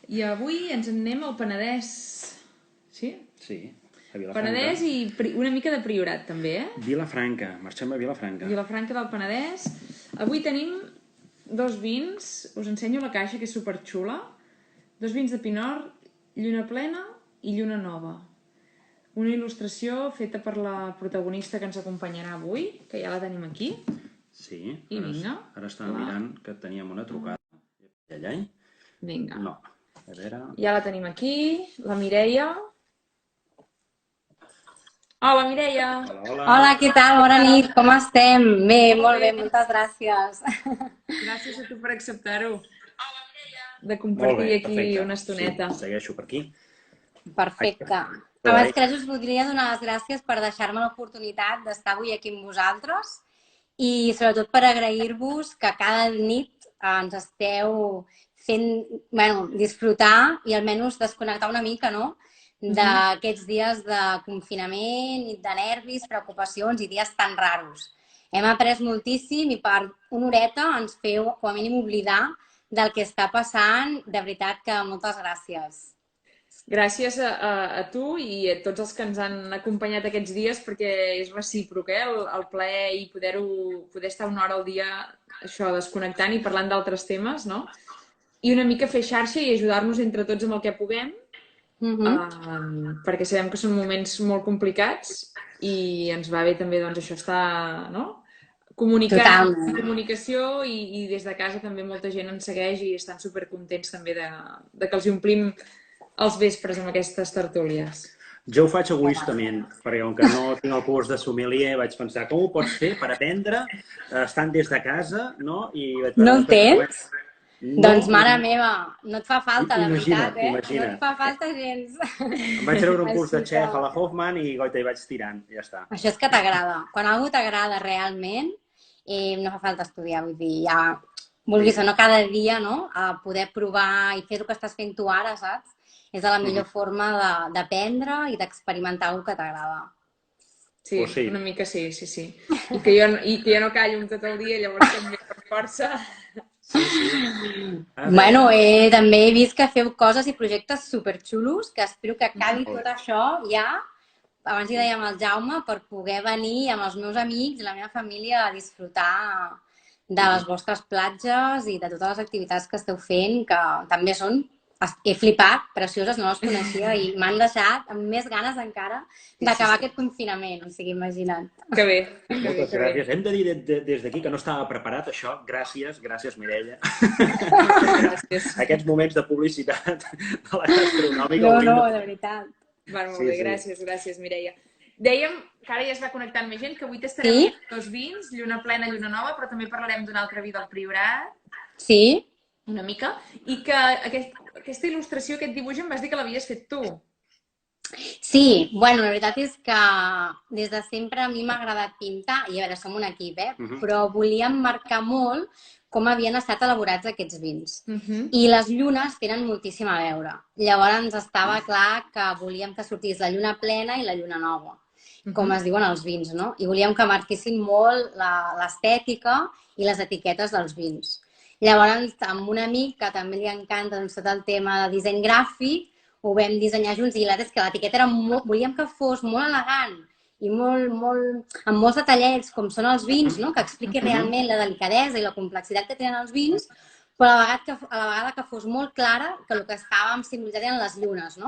I avui ens en anem al Penedès. Sí? Sí, a Vilafranca. Penedès i una mica de Priorat, també, eh? Vilafranca, marxem a Vilafranca. Vilafranca del Penedès. Avui tenim dos vins. Us ensenyo la caixa, que és superxula. Dos vins de Pinot, lluna plena i lluna nova. Una il·lustració feta per la protagonista que ens acompanyarà avui, que ja la tenim aquí. Sí, I vinga. Ara estava mirant que teníem una trucada. Allà? Vinga. No, a veure... Ja la tenim aquí, la Mireia. Hola, Mireia! Hola. Hola, què tal? Bona nit, com estem? Bé, molt bé, moltes gràcies. Gràcies a tu per acceptar-ho. De compartir aquí perfecte. una estoneta. Sí, segueixo per aquí. Perfecte. Abans que res us voldria donar les gràcies per deixar-me l'oportunitat d'estar avui aquí amb vosaltres i sobretot per agrair-vos que cada nit ens esteu fent disfrutar i almenys desconnectar una mica, no?, d'aquests dies de confinament, de nervis, preocupacions i dies tan raros. Hem après moltíssim i per una horeta ens feu, com a mínim, oblidar del que està passant. De veritat que moltes gràcies. Gràcies a tu i a tots els que ens han acompanyat aquests dies, perquè és recíproc, el plaer i poder estar una hora al dia això, desconnectant i parlant d'altres temes, no? I una mica fer xarxa i ajudar-nos entre tots amb el que puguem, perquè sabem que són moments molt complicats i ens va bé també doncs, això estar, no? Comunicació i des de casa també molta gent ens segueix i estan supercontents també de que els omplim els vespres amb aquestes tertúlies. Jo ho faig egoistament, perquè com que no tinc el curs de sommelier, vaig pensar, com ho pots fer per aprendre estant des de casa, no? No el tens? Doncs, mare meva, no et fa falta, la veritat, eh? Imagina't. No et fa falta gens. Em vaig treure un curs de xef a la Hoffman i goita, hi vaig tirant, i ja està. Això és que t'agrada. Quan algú t'agrada realment, no fa falta estudiar, vull dir, ja vulguis o no cada dia, no?, a poder provar i fer el que estàs fent tu ara, saps? És la millor forma d'aprendre i d'experimentar alguna que t'agrada. Sí, una mica sí. I que jo no callo tot el dia, llavors també per força. Bueno, també he vist que feu coses i projectes superxulos, que espero que acabi tot això ja, abans hi dèiem al Jaume, per poder venir amb els meus amics i la meva família a disfrutar de les vostres platges i de totes les activitats que esteu fent, que també són, he flipat, precioses, no les coneixia i m'han deixat amb més ganes encara d'acabar aquest confinament, o sigui, imagina't. Que bé. Moltes gràcies. Hem de dir des d'aquí que no estava preparat això. Gràcies, Mireia. Aquests moments de publicitat de la gastronòmica. No, de veritat. Va, molt bé, gràcies, Mireia. Dèiem que ara ja es va connectant més gent, que avui tastarem dos vins, lluna plena, lluna nova, però també parlarem d'un altre vi del Priorat. Sí. Una mica. I que aquesta il·lustració, aquest dibuix, em vas dir que l'havies fet tu. Sí, bueno, la veritat és que des de sempre a mi m'ha agradat pintar, i a veure, som un equip, però volíem marcar molt com havien estat elaborats aquests vins. I les llunes tenen moltíssim a veure. Llavors estava clar que volíem que sortís la lluna plena i la lluna nova, com es diuen els vins, no? I volíem que marquessin molt l'estètica i les etiquetes dels vins. Llavors, amb un amic que també li encanta tot el tema de disseny gràfic, ho vam dissenyar junts i la veritat és que l'etiqueta era volíem que fos molt elegant i amb molts detallets, com són els vins, que expliqui realment la delicadesa i la complexitat que tenen els vins, però a la vegada que fos molt clara que el que estàvem simbolitzant eren les llunes,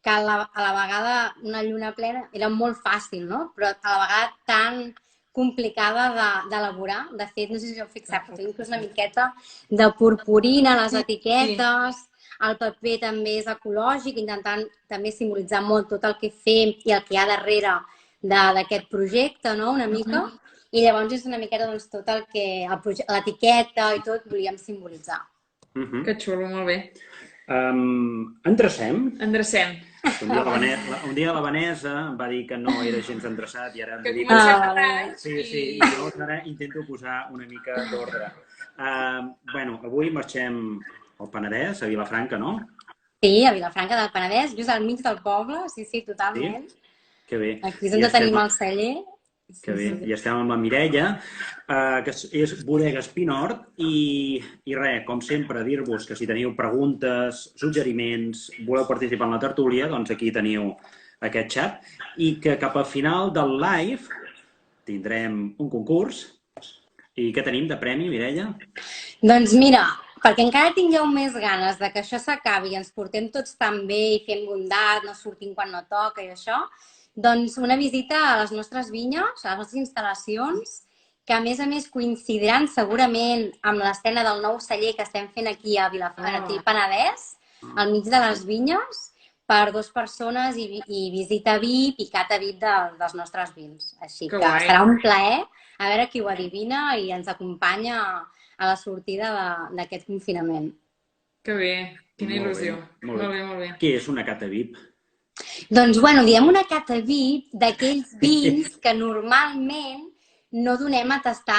que a la vegada una lluna plena era molt fàcil, però a la vegada tan complicada d'elaborar. De fet, no sé si us heu fixat, però inclús una miqueta de purpurina a les etiquetes, el paper també és ecològic, intentant també simbolitzar molt tot el que fem i el que hi ha darrere d'aquest projecte, una mica. I llavors és una miqueta tot el que l'etiqueta i tot volíem simbolitzar. Que xulo, molt bé. Endrecem? Endrecem. Un dia la Vanessa em va dir que no era gens endreçat i ara em diu... Que comencem a res. Sí, llavors ara intento posar una mica d'ordre. Bueno, avui marxem al Penedès, a Vilafranca, no? Sí, a Vilafranca del Penedès, just al mig del poble, sí, totalment. Que bé. Aquí és on tenim el celler. Que bé. I estem amb la Mireia, que és Bodega Espinort, i res, com sempre, dir-vos que si teniu preguntes, suggeriments, voleu participar en la tertúlia, doncs aquí teniu aquest xat, i que cap al final del live tindrem un concurs. I què tenim de premi, Mireia? Doncs mira, perquè encara tingueu més ganes de que això s'acabi i ens portem tots tan bé i fem bondat, no sortim quan no toca i això, doncs una visita a les nostres vinyes, a les nostres instal·lacions, que a més coincidiran segurament amb l'escena del nou celler que estem fent aquí a Vilafranca, Penedès, al mig de les vinyes, per 2 persones i visita VIP i cata VIP dels nostres vins. Així que serà un plaer a veure qui ho adivina i ens acompanya a la sortida d'aquest confinament. Que bé, quina il·lusió. Molt bé. Què és una cata VIP? Doncs, diem una cata VIP d'aquells vins que normalment no donem a tastar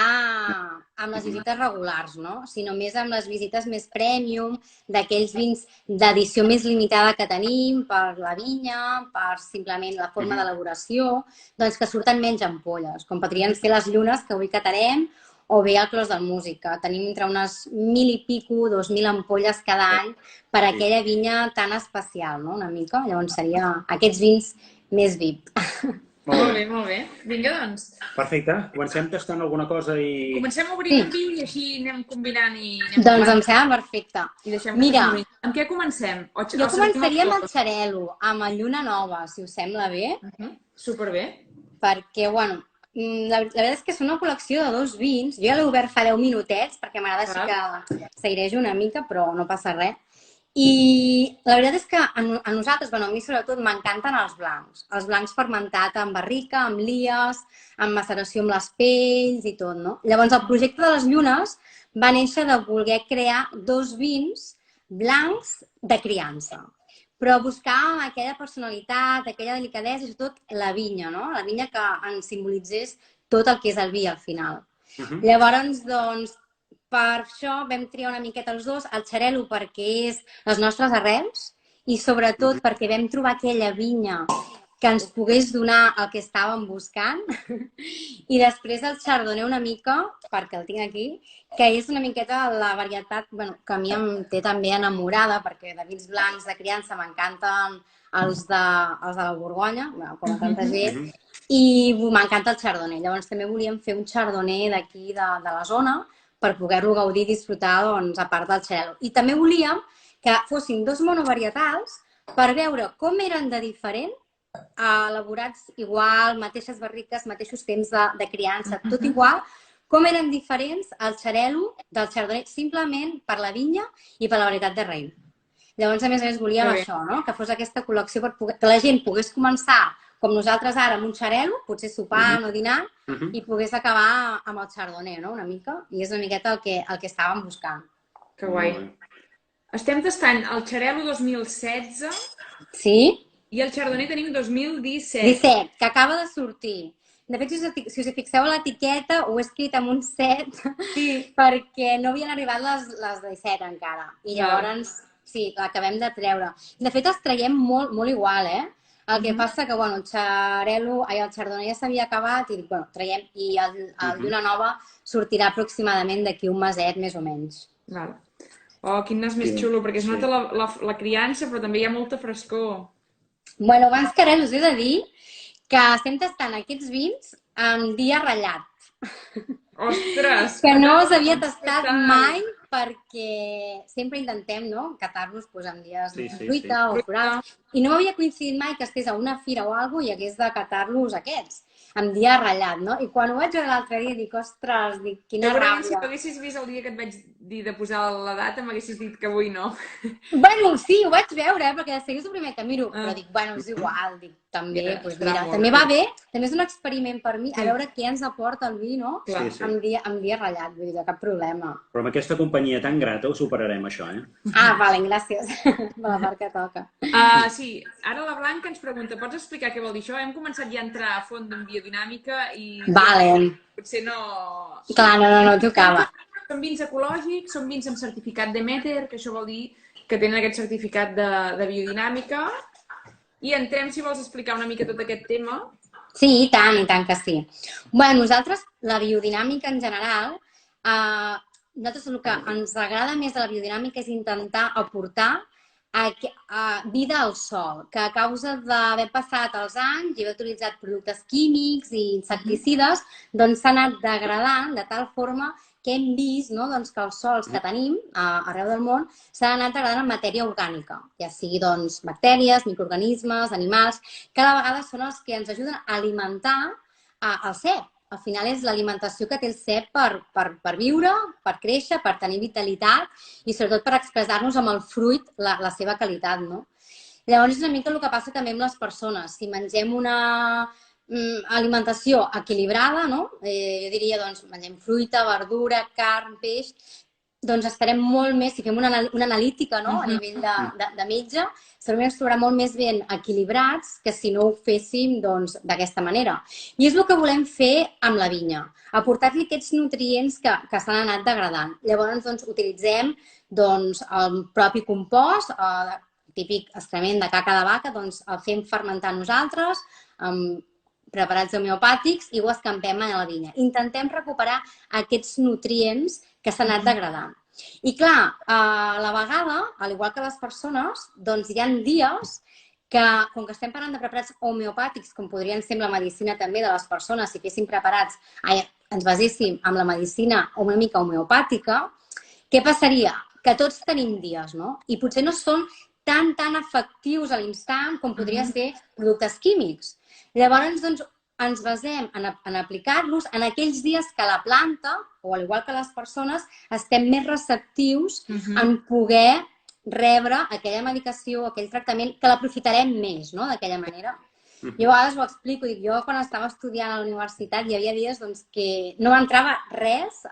amb les visites regulars, no? Sinó més amb les visites més premium, d'aquells vins d'edició més limitada que tenim per la vinya, per simplement la forma d'elaboració, doncs que surten menys ampolles, com podrien ser les llunes que avui catarem, o bé el Clos del Música. Tenim entre unes 1.000 i pico, 2.000 ampolles cada any per a aquella vinya tan especial, no? Una mica. Llavors seria aquests vins més VIP. Molt bé. Vinga, doncs. Perfecte. Comencem tastant alguna cosa i... Comencem a obrir un vi i així anem combinant i... Doncs em sembla perfecte. Mira, amb què comencem? Jo començaria amb el xarel·lo, amb el Lluna Nova, si us sembla bé. Superbé. Perquè, la veritat és que és una col·lecció de 2 vins. Jo ja l'he obert fa 10 minutets perquè m'agrada així que s'aireja una mica, però no passa res. I la veritat és que a nosaltres, a mi sobretot, m'encanten els blancs. Els blancs fermentats amb barrica, amb lies, amb maceració amb les pells i tot, no? Llavors, el projecte de les llunes va néixer de voler crear 2 vins blancs de criança. Però buscar aquella personalitat, aquella delicadesa i sobretot la vinya, no? La vinya que ens simbolitzés tot el que és el vi al final. Llavors, doncs, per això vam triar una miqueta els 2, el xarel·lo perquè és les nostres arrels i sobretot perquè vam trobar aquella vinya que ens pogués donar el que estàvem buscant. I després el chardonnay una mica, perquè el tinc aquí, que és una miqueta la varietat que a mi em té també enamorada, perquè de vins blancs de criança m'encanten els de la Borgonya, com a tanta gent, i m'encanta el chardonnay. Llavors també volíem fer un chardonnay d'aquí, de la zona, per poder-lo gaudir i disfrutar, doncs, a part del xarel·lo. I també volíem que fossin 2 monovarietals per veure com eren de diferent, elaborats igual, mateixes barriques, mateixos temps de criança, tot igual, com eren diferents el xarel·lo del chardonnay, simplement per la vinya i per la varietat de raïm. Llavors, a més, volíem això, no? Que fos aquesta col·lecció que la gent pogués començar com nosaltres ara amb un xarel·lo, potser sopant o dinant, i pogués acabar amb el chardonnay, no? Una mica. I és una miqueta el que estàvem buscant. Que guai. Estem tastant el xarel·lo 2016. Sí. I el chardonnay tenim 2017. 17, que acaba de sortir. De fet, si us fixeu a l'etiqueta, ho he escrit amb un 7, perquè no havien arribat les 17 encara. I llavors, sí, l'acabem de treure. De fet, els traiem molt igual, El que passa que, el chardonnay ja s'havia acabat i dic, traiem. I el Lluna Nova sortirà aproximadament d'aquí un meset, més o menys. Oh, quin nas més xulo, perquè es nota la criança, però també hi ha molta frescor. Abans que res us he de dir que estem tastant aquests vins amb dia ratllat. Ostres! Que no els havia tastat mai perquè sempre intentem catar-los amb dies de fruita o florals. I no m'havia coincidit mai que estigués a una fira o alguna cosa i hagués de catar-los aquests, amb dia ratllat, no? I quan ho vaig veure l'altre dia dic, ostres, quina ràbia. Si m'haguessis vist el dia que et vaig dir de posar la data, m'haguessis dit que avui no. Sí, ho vaig veure, perquè de seguida és el primer que miro, però dic, és igual, dic, també, mira, també va bé, també és un experiment per mi, a veure què ens aporta el vi, no? Amb dia ratllat, vull dir, cap problema. Però amb aquesta companyia tan grata ho superarem, això, Vale, gràcies, per la part que toca. Sí, ara la Blanca ens pregunta, pots explicar què vol dir això? Hem començat ja a entrar a fons en biodinàmica i... Vale. Potser no... Clar, no tocava. Són vins ecològics, són vins amb certificat Demeter, que això vol dir que tenen aquest certificat de biodinàmica. I entrem, si vols explicar una mica tot aquest tema. Sí, i tant que sí. Bé, nosaltres, la biodinàmica en general, nosaltres el que ens agrada més de la biodinàmica és intentar aportar vida al sòl, que a causa d'haver passat els anys i haver utilitzat productes químics i insecticides, doncs s'ha anat degradant de tal forma que hem vist, no, doncs, que els sòls que tenim arreu del món s'han anat degradant en matèria orgànica, ja sigui doncs, bactèries, microorganismes, animals, que a la vegada són els que ens ajuden a alimentar el cep. Al final és l'alimentació que té el cep per viure, per créixer, per tenir vitalitat i sobretot per expressar-nos amb el fruit la seva qualitat, no? Llavors és una mica el que passa també amb les persones. Si mengem una alimentació equilibrada, no? Jo diria, doncs, mengem fruita, verdura, carn, peix, doncs estarem molt més, si fem una analítica, no? A nivell de metge, segurament ens trobarà molt més ben equilibrats que si no ho féssim d'aquesta manera. I és el que volem fer amb la vinya, aportar-li aquests nutrients que s'han anat degradant. Llavors, doncs, utilitzem el propi compost, típic excrement de caca de vaca, doncs el fem fermentar nosaltres, amb preparats homeopàtics i ho escampem a la vinya. Intentem recuperar aquests nutrients que s'han anat degradant. I clar, a la vegada, al igual que les persones, doncs hi ha dies que, com que estem parlant de preparats homeopàtics, com podrien ser la medicina també de les persones, si féssim preparats, ens baséssim en la medicina una mica homeopàtica, què passaria? Que tots tenim dies, no? I potser no són tan efectius a l'instant com podria ser productes químics. Llavors, doncs, ens basem en aplicar-los en aquells dies que la planta, o al igual que les persones, estem més receptius en poder rebre aquella medicació, aquell tractament, que l'aprofitarem més, no?, d'aquella manera. Jo a vegades ho explico, dic, jo quan estava estudiant a la universitat hi havia dies que no m'entrava res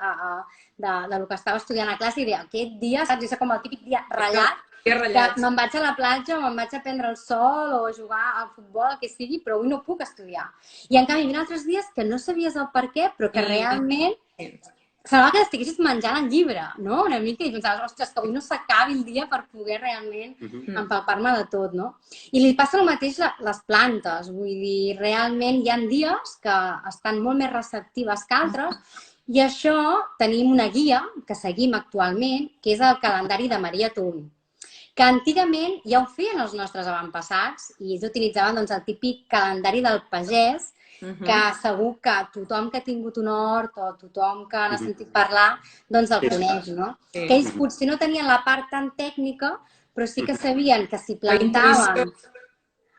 del que estava estudiant a classe i deia, aquest dia, saps, és com el típic dia ratllat, que me'n vaig a la platja o me'n vaig a prendre el sol o a jugar al futbol, el que sigui, però avui no puc estudiar. I en canvi, hi havia altres dies que no sabies el per què, però que realment semblava que estiguessis menjant el llibre, no? Una mica, i pensaves, ostres, que avui no s'acabi el dia per poder realment empalpar-me de tot, no? I li passa el mateix a les plantes, vull dir, realment hi ha dies que estan molt més receptives que altres, i això tenim una guia que seguim actualment, que és el calendari de Maria Tun, que antigament ja ho feien els nostres avantpassats i ells utilitzaven el típic calendari del pagès, que segur que tothom que ha tingut un hort o tothom que n'ha sentit parlar, doncs el coneix, no? Que ells potser no tenien la part tan tècnica, però sí que sabien que si plantaven...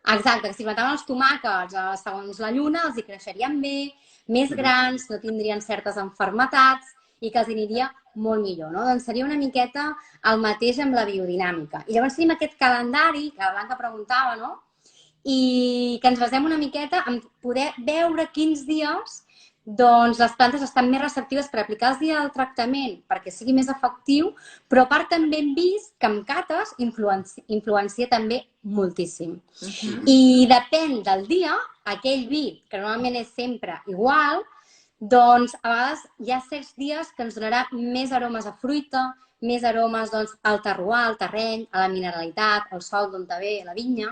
Exacte, que si plantaven els tomàquets segons la lluna, els hi creixerien bé, més grans, no tindrien certes malalties i que els aniria molt millor, no? Doncs seria una miqueta el mateix amb la biodinàmica. I llavors tenim aquest calendari, que la Blanca preguntava, no? I que ens basem una miqueta en poder veure quins dies doncs les plantes estan més receptives per aplicar els dies del tractament perquè sigui més efectiu, però a part també hem vist que amb cates influencia també moltíssim. I depèn del dia, aquell vi, que normalment és sempre igual, doncs a vegades hi ha certs dies que ens donarà més aromes a fruita, més aromes al terroir, al terreny, a la mineralitat, al sòl d'on ve la vinya,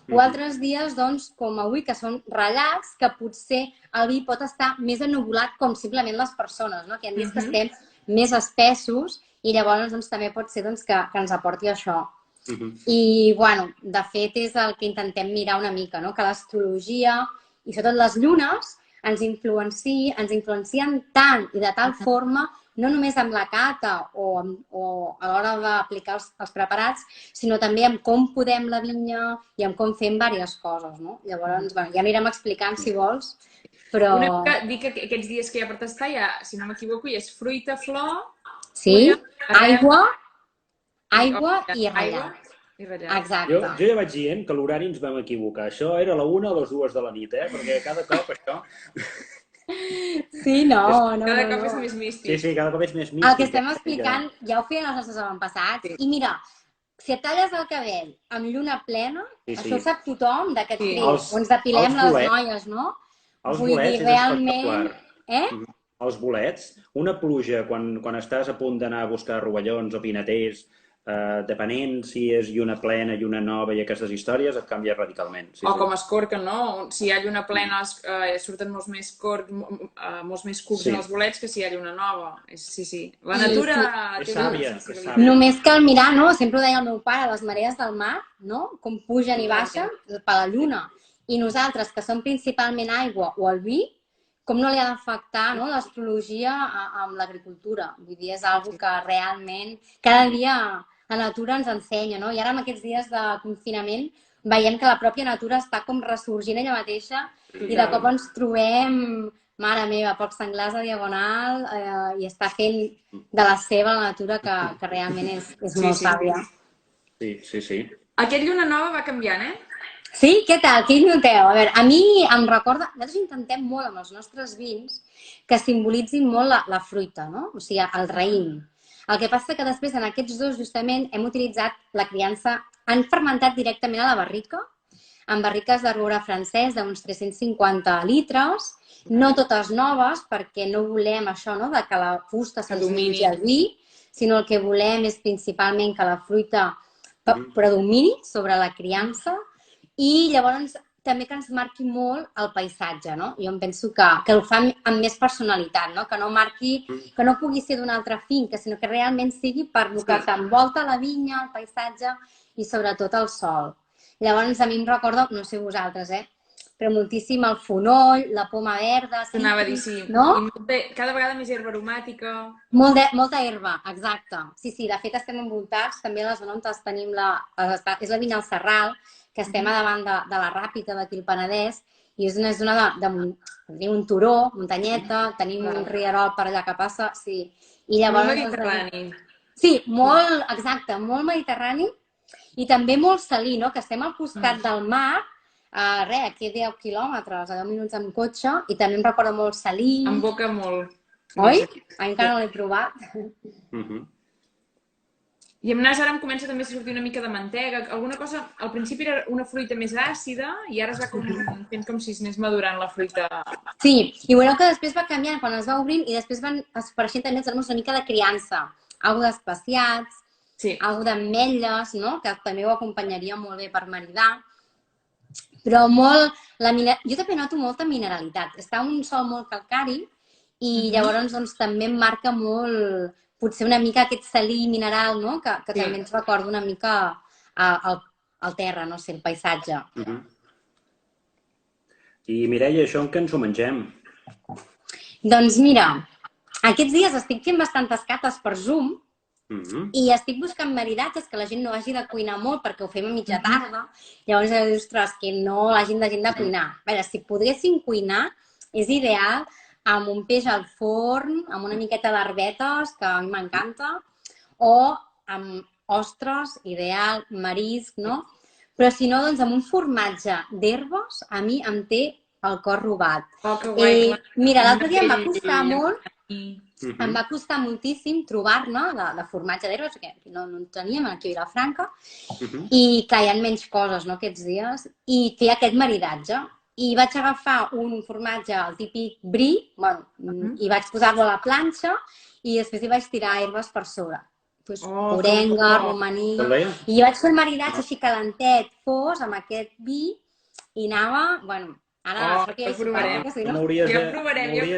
o altres dies, doncs, com avui, que són ratllats, que potser el vi pot estar més ennuvolat com simplement les persones, no? Que hi ha dies que estem més espessos i llavors doncs, també pot ser doncs, que ens aporti això. I, bueno, de fet, és el que intentem mirar una mica, no? Que l'astrologia i sobretot les llunes ens influencien tant i de tal forma, no només amb la cata o a l'hora d'aplicar els preparats, sinó també amb com podem la vinya i amb com fem diverses coses, no? Llavors, bueno, ja anirem explicant si vols, però... Una mica, dic que aquests dies que hi ha per tastar, ja, si no m'equivoco, hi és fruita, flor... Sí, aigua i ratllat. Exacte. Jo ja vaig dient que l'horari ens vam equivocar. Això era a la 1 o les 2 de la nit, perquè cada cop això... Sí, no. Cada cop és més místic. Sí, cada cop és més místic. El que estem explicant ja ho feien els nostres avantpassats. I mira, si et talles el cabell amb lluna plena, això ho sap tothom d'aquest temps. O ens depilem les noies, no? Els bolets és espectacular. Els bolets, una pluja quan estàs a punt d'anar a buscar rovellons o pinaters depenent si és lluna plena, lluna nova i aquestes històries, et canvia radicalment. O com escorca, no? Si hi ha lluna plena surten molts més cucs en els bolets que si hi ha lluna nova. Sí. La natura... És sàvia, és sàvia. Només cal mirar, no? Sempre ho deia el meu pare, les marees del mar, no? Com pugen i baixen per la lluna. I nosaltres, que som principalment aigua o el vi, com no li ha d'afectar l'astrologia amb l'agricultura. Vull dir, és una cosa que realment cada dia la natura ens ensenya, no? I ara, amb aquests dies de confinament, veiem que la pròpia natura està com ressorgint ella mateixa i de cop ens trobem, mare meva, pocs senglars a diagonal i està fent de la seva la natura que realment és molt sàvia. Sí. Aquest lluna nova va canviant, eh? Sí? Què tal? Què noteu? A veure, a mi em recorda... Nosaltres intentem molt amb els nostres vins que simbolitzin molt la fruita, no? O sigui, el raïm. El que passa que després, en aquests dos, justament, hem utilitzat la criança... Han fermentat directament a la barrica, amb barriques d'arbore francès d'uns 350 litres, no totes noves, perquè no volem això, no?, de que la fusta s'endomini el vi, sinó el que volem és principalment que la fruita predomini sobre la criança. I llavors també que ens marqui molt el paisatge, no? Jo em penso que ho fa amb més personalitat, no? Que no marqui, que no pugui ser d'una altra finca, sinó que realment sigui per el que t'envolta la vinya, el paisatge i sobretot el sol. Llavors a mi em recorda, no sé vosaltres, però moltíssim el fonoll, la poma verda... Anava a dir, sí. No? I cada vegada més herba aromàtica. Molta herba, exacte. Sí, de fet estem envoltats, també a la zona on tenim és la vinya al Serral, que estem a davant de la Ràpita d'aquí al Penedès, i és una zona tenim un turó, muntanyeta, tenim un rierol per allà que passa, sí. Molt mediterrani. Sí, molt, exacte, molt mediterrani i també molt salí, no? Que estem al costat del mar, aquí 10 quilòmetres, a 10 minuts amb cotxe, i també em recorda molt salí. Em boca molt. Oi? Encara no l'he provat. I amb nas ara em comença també a sortir una mica de mantega. Alguna cosa, al principi era una fruita més àcida i ara es va fent com si es anés madurant la fruita. Sí, i veureu que després va canviant quan es va obrint i després van apareixent també els aromes una mica de criança. Algo d'especiats, algo d'ametlles, no? Que també ho acompanyaria molt bé per maridar. Però molt... Jo també noto molta mineralitat. Està un sòl molt calcari i llavors també em marca molt... Potser una mica aquest salí mineral, no? Que també ens recorda una mica el terra, no sé, el paisatge. I Mireia, això en què ens ho mengem? Doncs mira, aquests dies estic fent bastantes cates per Zoom i estic buscant maridatges que la gent no hagi de cuinar molt perquè ho fem a mitja tarda. Llavors dius, ostres, que no hagin de cuinar. A veure, si poguessin cuinar, és ideal amb un peix al forn, amb una miqueta d'arbetes, que a mi m'encanta, o amb ostres, ideal, marisc, no? Però si no, doncs amb un formatge d'herbes, a mi em té el cor robat. Oh, que guai! Mira, l'altre dia em va costar molt, em va costar moltíssim trobar-ne de formatge d'herbes, perquè no en teníem aquí a Vilafranca, i clar, hi ha menys coses, no, aquests dies, i fer aquest maridatge. I vaig agafar un formatge, el típic brie, i vaig posar-lo a la planxa i després hi vaig tirar herbes per sobre. Orenga, romaní... I vaig fer el maridatge així calentet, fos, amb aquest vi, i anava... Bueno, ara... Ja ho provarem. No m'hauries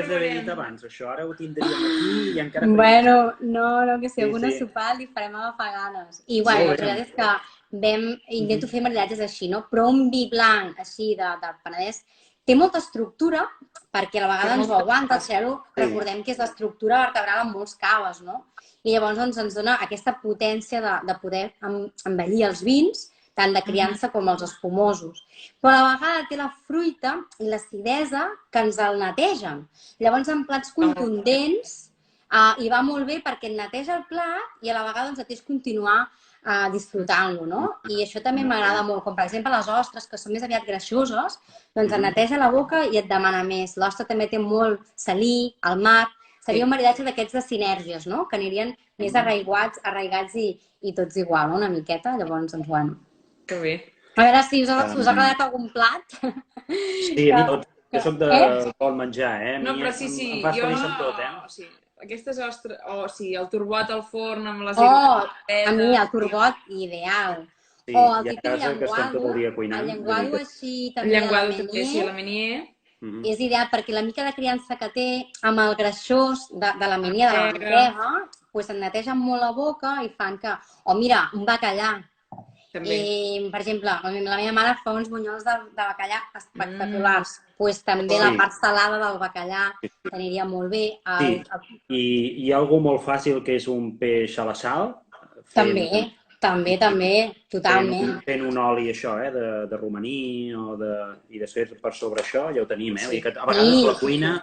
d'haver dit abans, això. Ara ho tindríem aquí i encara... Bueno, no, que si alguna sopar li farem agafar ganes. I bueno, la veritat és que intento fer maridatges així, no? Però un vi blanc així del Penedès té molta estructura perquè a la vegada ens ho aguanta, recordem que és l'estructura vertebral amb molts caves, no? I llavors ens dona aquesta potència de poder envellir els vins, tant de criança com els espumosos. Però a la vegada té la fruita i l'acidesa que ens el netegen. Llavors en plats contundents i va molt bé perquè et neteja el plat i a la vegada et és continuar disfrutant-lo, no? I això també m'agrada molt, com per exemple les ostres, que són més aviat greixoses, doncs et neteja la boca i et demana més. L'ostra també té molt salí, al mar, seria un maridatge d'aquests de sinergies, no? Que anirien més arraigats i tots igual, no? Una miqueta, llavors, doncs, bueno. Que bé. A veure si us ha agradat algun plat. Sí, a mi tot. Jo soc de bon menjar, No, però sí, em fas feliç amb tot, sí. aquestes ostres, o sí, el turbot al forn amb les A mi el turbot, ideal. Sí, O el hi ha típic cases que estem tot el dia cuinant. el llenguado així el també de la llenguado també, sí, la Menier, Menier. és ideal perquè la mica de criança que té amb el greixós de la Menier, de la mantega, doncs et netegen molt la boca i fan que... O mira, un bacallà. També. Per exemple, la meva mare fa uns bunyols de bacallà espectaculars. Doncs també la part salada del bacallà t'aniria molt bé. Sí, i hi ha algú molt fàcil que és un peix a la sal. També, totalment. Fent un oli, això, de romaní i després per sobre això ja ho tenim, A vegades la cuina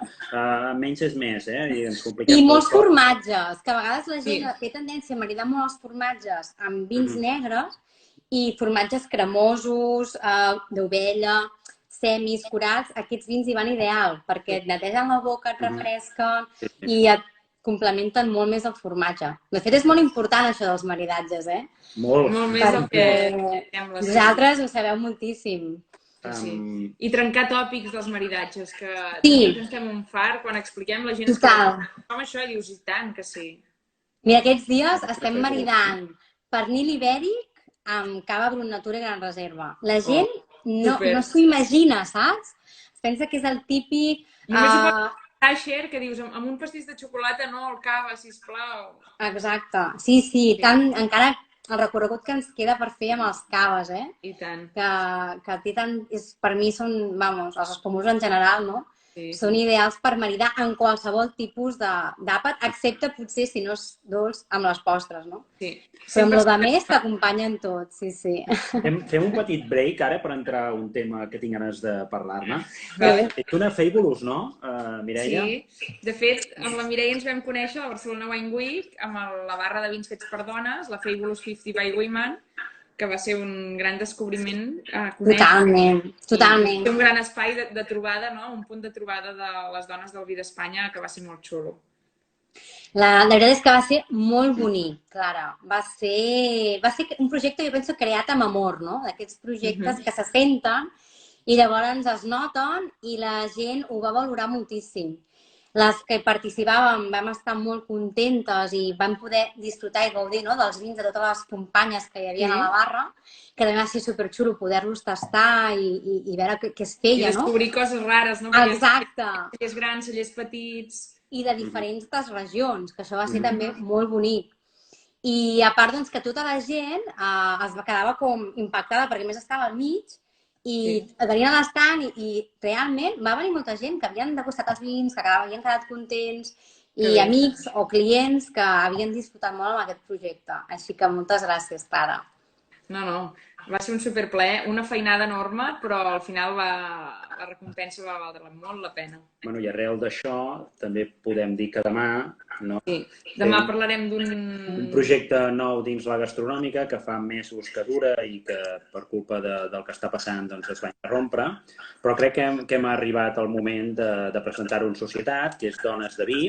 menys és més, I ens compliquem. I molts formatges, que a vegades la gent té tendència a maridar molt els formatges amb vins negres i formatges cremosos, d'ovella, semis, curats, aquests vins hi van ideal, perquè et netegen la boca, et refresquen i et complementen molt més el formatge. De fet, és molt important això dels maridatges, Molt. Molt més del que sembla. Vosaltres ho sabeu moltíssim. Sí. I trencar tòpics dels maridatges, que també estem un fart quan expliquem la gent com això i dius, i tant que sí. Mira, aquests dies estem maridant pernil ibèric amb cava brut natura i gran reserva. La gent no s'ho imagina, saps? Es pensa que és el típic... Asher, que dius, amb un pastís de xocolata no, el cava, sisplau. Exacte. Sí, encara el recorregut que ens queda per fer amb els caves, I tant. Que té tant... Per mi són, vamos, els espumosos en general, no? Són ideals per maridar en qualsevol tipus d'àpat, excepte potser si no és dolç amb les postres, no? Sí. Però amb el de més t'acompanyen tot, sí. Fem un petit break ara per entrar a un tema que tinc ganes de parlar-ne. Ets una Fabulous, no, Mireia? Sí. De fet, amb la Mireia ens vam conèixer a la Barcelona Wine Week amb la barra de vins fets per dones, la Fabulous 50 by Women, que va ser un gran descobriment a conèixer. Totalment. Un gran espai de trobada, no? Un punt de trobada de les dones del vi d'Espanya que va ser molt xulo. La veritat és que va ser molt bonic, Clara. Va ser un projecte, jo penso, creat amb amor, no? D'aquests projectes que se senten i llavors es noten i la gent ho va valorar moltíssim. Les que participàvem vam estar molt contentes i vam poder disfrutar i gaudir dels vins de totes les companyes que hi havia a la barra, que també va ser superxulo poder-los tastar i veure què es feia, no? I descobrir coses rares, no? Exacte. Cellers grans, cellers petits... I de diferents regions, que això va ser també molt bonic. I a part, doncs, que tota la gent es quedava com impactada, perquè a més estava al mig, i venien a l'estand i realment va venir molta gent que havien degustat els vins, que havien quedat contents, i amics o clients que havien disfrutat molt amb aquest projecte. Així que moltes gràcies, Clara. No, va ser un superplaer, una feinada enorme, però al final la recompensa va valdre molt la pena. Bueno, i arrel d'això també podem dir que demà... Sí, demà parlarem d'un projecte nou dins la gastronòmica que fa mesos que dura i que per culpa del que està passant doncs es va interrompre, però crec que hem arribat al moment de presentar-ho en societat, que és Dones de Vi,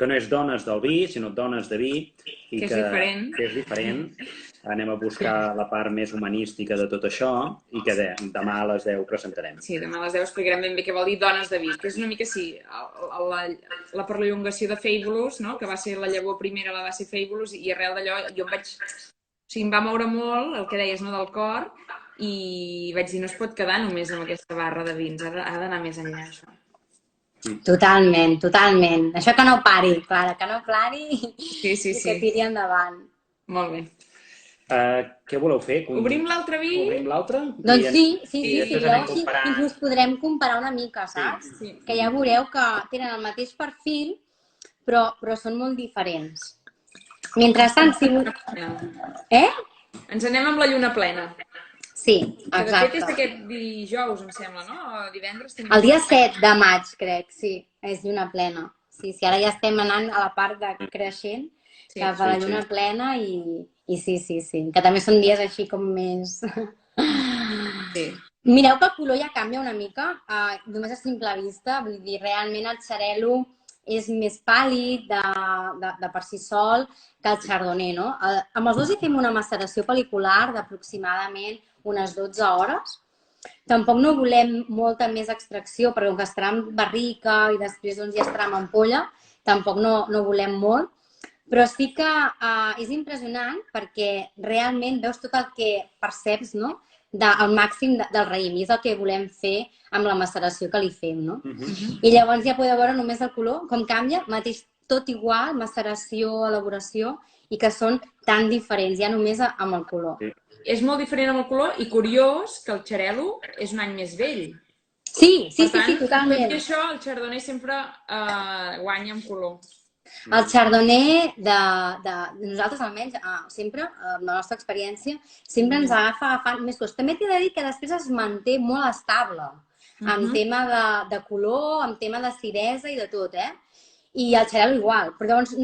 que no és dones del vi, sinó dones de vi. Que és diferent. Anem a buscar la part més humanística de tot això i que demà a les 10 presentarem. Sí, demà a les 10 explicarem ben bé què vol dir dones de vi, que és una mica, sí, la perllongació de Fabulous, no? Que va ser la llavor primera, la va ser Fabulous, i arrel d'allò jo em va moure molt el que deies, no, del cor, i vaig dir, no es pot quedar només amb aquesta barra de vins, ha d'anar més enllà, això. Totalment. Això que no pari, Clara, que no pari i que tiri endavant. Molt bé. Què voleu fer? Obrim l'altre vi? Obrim l'altre? Doncs sí. Inclús podrem comparar una mica, saps? Sí. Que ja veureu que tenen el mateix perfil, però són molt diferents. Mentrestant, si... Ens anem amb la lluna plena. Sí, exacte. De fet és aquest dijous, em sembla, no? O divendres? El dia 7 de maig, crec, sí. És lluna plena. Sí, ara ja estem anant a la part de creixent cap a la lluna plena i sí. Que també són dies així com més... Sí. Mireu que el color ja canvia una mica, només a simple vista. Vull dir, realment el xarel·lo és més pàl·lid de per si sol que el chardonnay, no? Amb els dos hi fem una maceració pel·licular d'aproximadament unes 12 hores. Tampoc no volem molta més extracció, perquè com que estarà en barrica i després ja estarà en ampolla, tampoc no volem molt, però sí que és impressionant perquè realment veus tot el que perceps, no?, del màxim del raïm, i és el que volem fer amb la maceració que li fem, no? I llavors ja podeu veure només el color, com canvia, mateix tot igual, maceració, elaboració, i que són tan diferents, ja només amb el color. És molt diferent amb el color i curiós que el xarel·lo és un any més vell. Sí, totalment. totalment. Per això el chardonnay sempre guanya en color. El chardonnay, de nosaltres almenys, sempre, amb la nostra experiència, sempre ens agafa agafant més coses. També t'he de dir que després es manté molt estable, en tema de color, en tema d'acidesa i de tot, I el xarel·lo igual, però llavors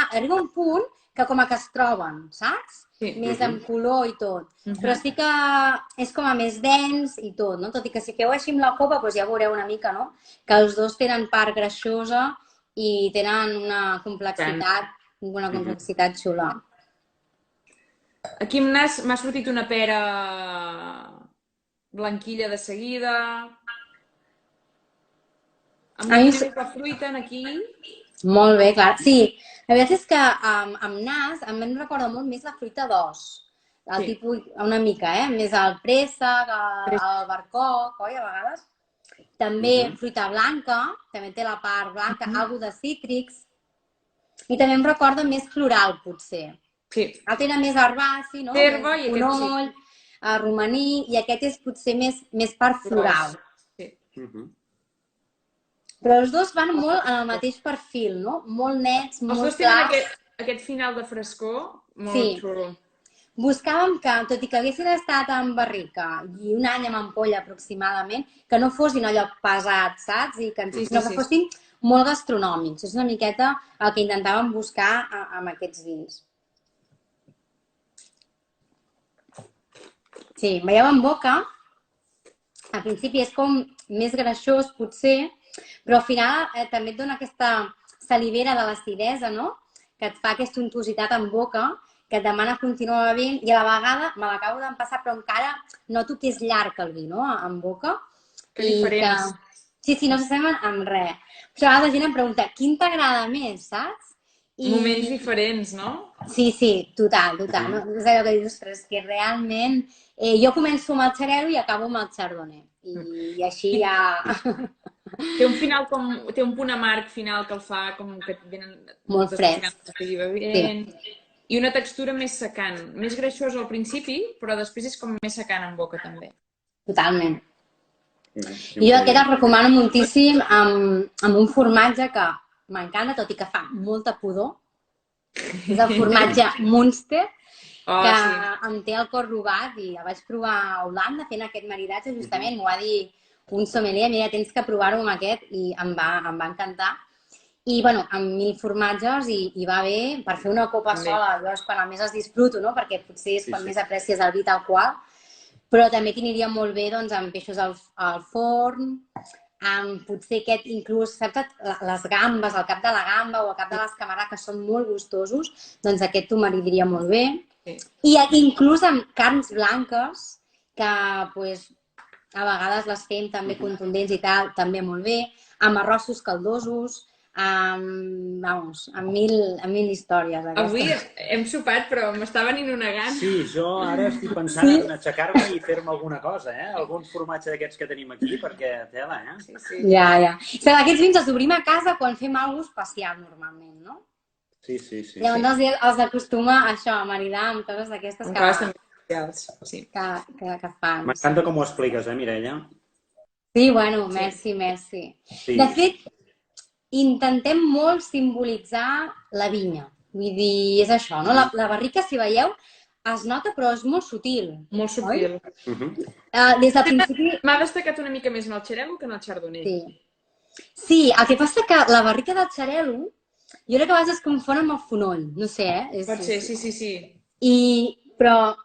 arriba un punt que com que es troben, saps? Més amb color i tot. Però sí que és com a més dens i tot, no? Tot i que si feu així amb la copa, doncs ja veureu una mica, no? Que els dos tenen part greixosa i tenen una complexitat xula. Aquí m'ha sortit una pera blanquilla de seguida. Amb la fruita aquí. Molt bé, clar. Sí, la veritat és que amb nas em recorda molt més la fruita d'os. El tipus, una mica, més el préssec, el barcoc, oi, a vegades? També fruita blanca, també té la part blanca, alguna de cítrics. I també em recorda més floral, potser. Sí. El tenen més herbaci, no? Herba i aquest sí. Romaní, i aquest és potser més part floral. Sí. Però els dos van molt en el mateix perfil, no? Molt nets, molt clars. Els dos tenen aquest final de frescor molt xulo. Buscàvem que, tot i que haguessin estat en barrica i un any amb ampolla aproximadament, que no fossin allò pesat, saps? Sinó que fossin molt gastronòmics. És una miqueta el que intentàvem buscar amb aquests vins. Sí, veieu en boca, al principi és com més greixós, potser, però al final també et dona aquesta salivera de l'acidesa, no? Que et fa aquesta untuositat en boca, que et demana continuar bevent, i a la vegada me l'acabo d'empassar, però encara noto que és llarg el vi, no?, en boca. Que diferents. Sí, no s'assemblen amb res. Però a vegades la gent em pregunta, quin t'agrada més, saps? Moments diferents, no? Sí, total. No? És allò que dius, ostres, que realment... jo començo amb el xarel·lo i acabo amb el chardonnay. I així ja... Té un final té un punt amarg final que el fa com que venen... Molt fresc. I una textura més secant. Més greixosa al principi, però després és com més secant en boca, també. Totalment. I jo aquest el recomano moltíssim amb un formatge que m'encanta, tot i que fa molta pudor. És el formatge Munster, que em té el cor robat, i el vaig provar a Holanda fent aquest maridatge, justament, m'ho va dir un sommelier, mira, tens que provar-ho amb aquest, i em va encantar. I, bueno, amb 1000 formatges i va bé per fer una copa sola. Jo és quan més es disfruto, no? Perquè potser és quan més aprecies el vi tal qual. Però també t'aniria molt bé amb peixos al forn, amb potser aquest inclús, saps, les gambes, el cap de la gamba o el cap de l'escamarà, que són molt gustosos, doncs aquest t'ho maridaria molt bé. I inclús amb carns blanques, que a vegades les fem també contundents i tal, també molt bé, amb arrossos caldosos, amb 1000 històries. Avui hem sopat, però m'està venint una gana. Sí, jo ara estic pensant en aixecar-me i fer-me alguna cosa, algun formatge d'aquests que tenim aquí, perquè tela, Sí. Ja. Aquests vins els obrim a casa quan fem alguna cosa especial, normalment, no? Sí. Llavors els acostuma a això, a maridar amb coses d'aquestes que fan. M'encanta com ho expliques, Mireia? Sí, bueno, merci. De fet, intentem molt simbolitzar la vinya. Vull dir, és això, no? La barrica, si veieu, es nota, però és molt sutil. Molt subtil. Des del principi... M'ha destacat una mica més en el xarel·lo que en el chardonnay. Sí, el que passa que la barrica del xarel·lo, jo crec que a vegades es confon amb el fonoll. No sé, Pot ser, sí. Però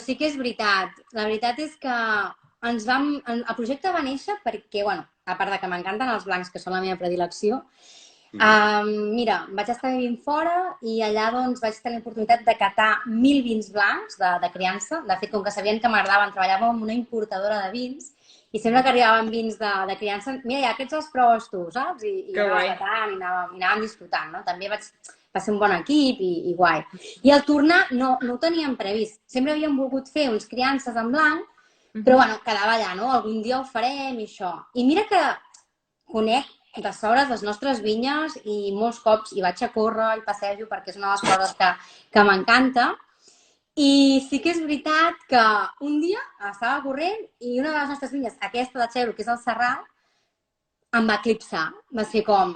sí que és veritat. La veritat és que el projecte va néixer perquè, bueno, a part de que m'encanten els blancs, que són la meva predilecció, Mira, vaig estar vivint fora i allà doncs vaig tenir l'oportunitat de catar 1.000 vins blancs de criança. De fet, com que sabien que m'agradaven, treballàvem amb una importadora de vins i sempre que arribaven vins de criança, mira, ja aquests els proves tu, saps? I anàvem catant i anàvem disfrutant, no? També va ser un bon equip i guai. I al tornar no ho teníem previst. Sempre havíem volgut fer uns criances en blanc, però bueno, quedava allà, no? Algun dia ho farem i això. I mira que conec de sobres les nostres vinyes i molts cops hi vaig a córrer i passejo perquè és una de les coses que m'encanta. I sí que és veritat que un dia estava corrent i una de les nostres vinyes, aquesta de Xero, que és el Serrat, em va eclipsar. Va ser com,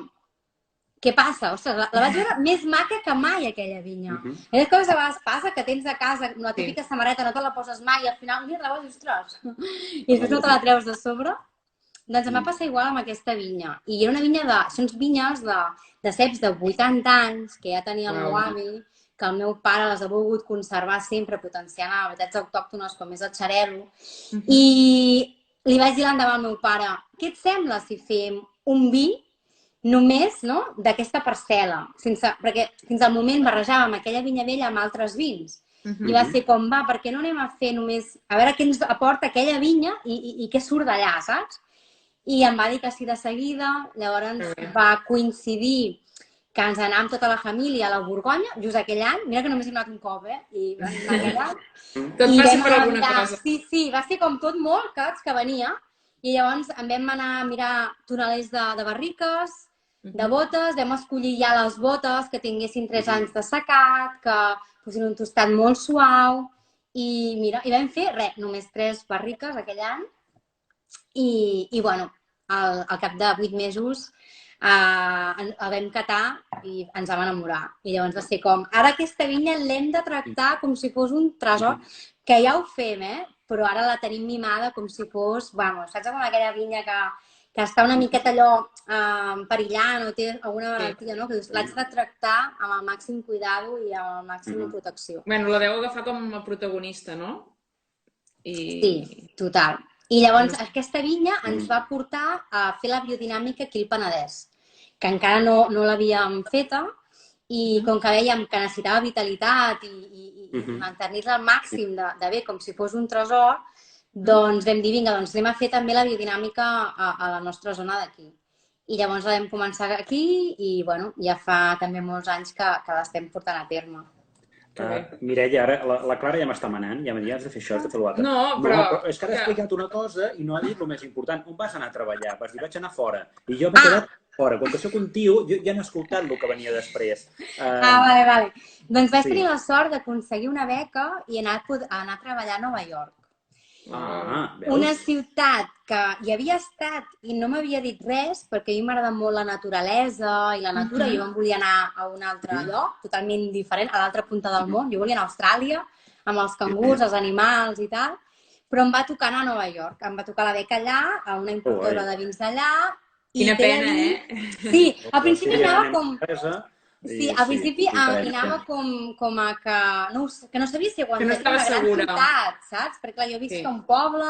què passa? Ostres, la vaig veure més maca que mai, aquella vinya. I les coses a vegades passa que tens a casa la típica samarreta, no te la poses mai i al final un dia la veus i ostres, i després no te la treus de sobre. Doncs em va passar igual amb aquesta vinya. I era una vinya són vinyes de ceps de 80 anys, que ja tenia el meu avi, que el meu pare les ha volgut conservar sempre, potenciant a varietats autòctones com és el Xarel·lo. I li vaig dir l'endemà al meu pare, què et sembla si fem un vi només d'aquesta parcel·la? Perquè fins al moment barrejàvem aquella vinya vella amb altres vins. I va ser com, va, per què no anem a fer només, a veure què ens aporta aquella vinya i què surt d'allà, saps? I em va dir que sí de seguida, llavors va coincidir que ens anàvem tota la família a la Borgonya, just aquell any, mira que només hem anat un cop, i vam anar aquell any. Tot passa per alguna cosa. Sí, va ser com tot molt que venia, i llavors en vam anar a mirar tonelers de barriques, de botes, vam escollir ja les botes que tinguessin 3 anys de secat, que fossin un tostat molt suau, i mira, i vam fer només 3 barriques aquell any, i bueno, al cap de 8 mesos el vam catar i ens vam enamorar. I llavors va ser com, ara aquesta vinya l'hem de tractar com si fos un tresor, que ja ho fem, però ara la tenim mimada com si fos, saps com aquella vinya que està una miqueta allò perillant o té alguna malaltia, no? Que l'haig de tractar amb el màxim cuidado i amb la màxima protecció. Bueno, la deu agafar com a protagonista, no? Sí, total. I llavors aquesta vinya ens va portar a fer la biodinàmica aquí al Penedès, que encara no l'havíem feta i com que vèiem que necessitava vitalitat i mantenir-la al màxim de bé, com si fos un tresor, doncs vam dir, vinga, doncs anem a fer també la biodinàmica a la nostra zona d'aquí. I llavors la vam començar aquí i bueno, ja fa també molts anys que l'estem portant a terme. Mireia, ara la Clara ja m'està manant, ja m'ha dit, has de fer això, has de fer l'altre. No, però... És que ara ha explicat una cosa i no ha dit el més important. On vas anar a treballar? Vas dir, vaig anar fora. I jo m'he quedat fora. Com que soc un tio, jo ja n'he escoltat el que venia després. Vale. Doncs vaig tenir la sort d'aconseguir una beca i anar a treballar a Nova York. Una ciutat que hi havia estat i no m'havia dit res perquè a mi m'agrada molt la naturalesa i la natura. Jo em volia anar a un altre lloc totalment diferent, a l'altra punta del món. Jo volia anar a Austràlia amb els cangurs, els animals i tal, però em va tocar anar a Nova York. Em va tocar la beca allà, a una importadora de vins d'allà. Quina pena, Sí, al principi anava com... Sí, al principi anava com a que no sabia si aguantaria una gran ciutat, saps? Perquè clar, jo visc a un poble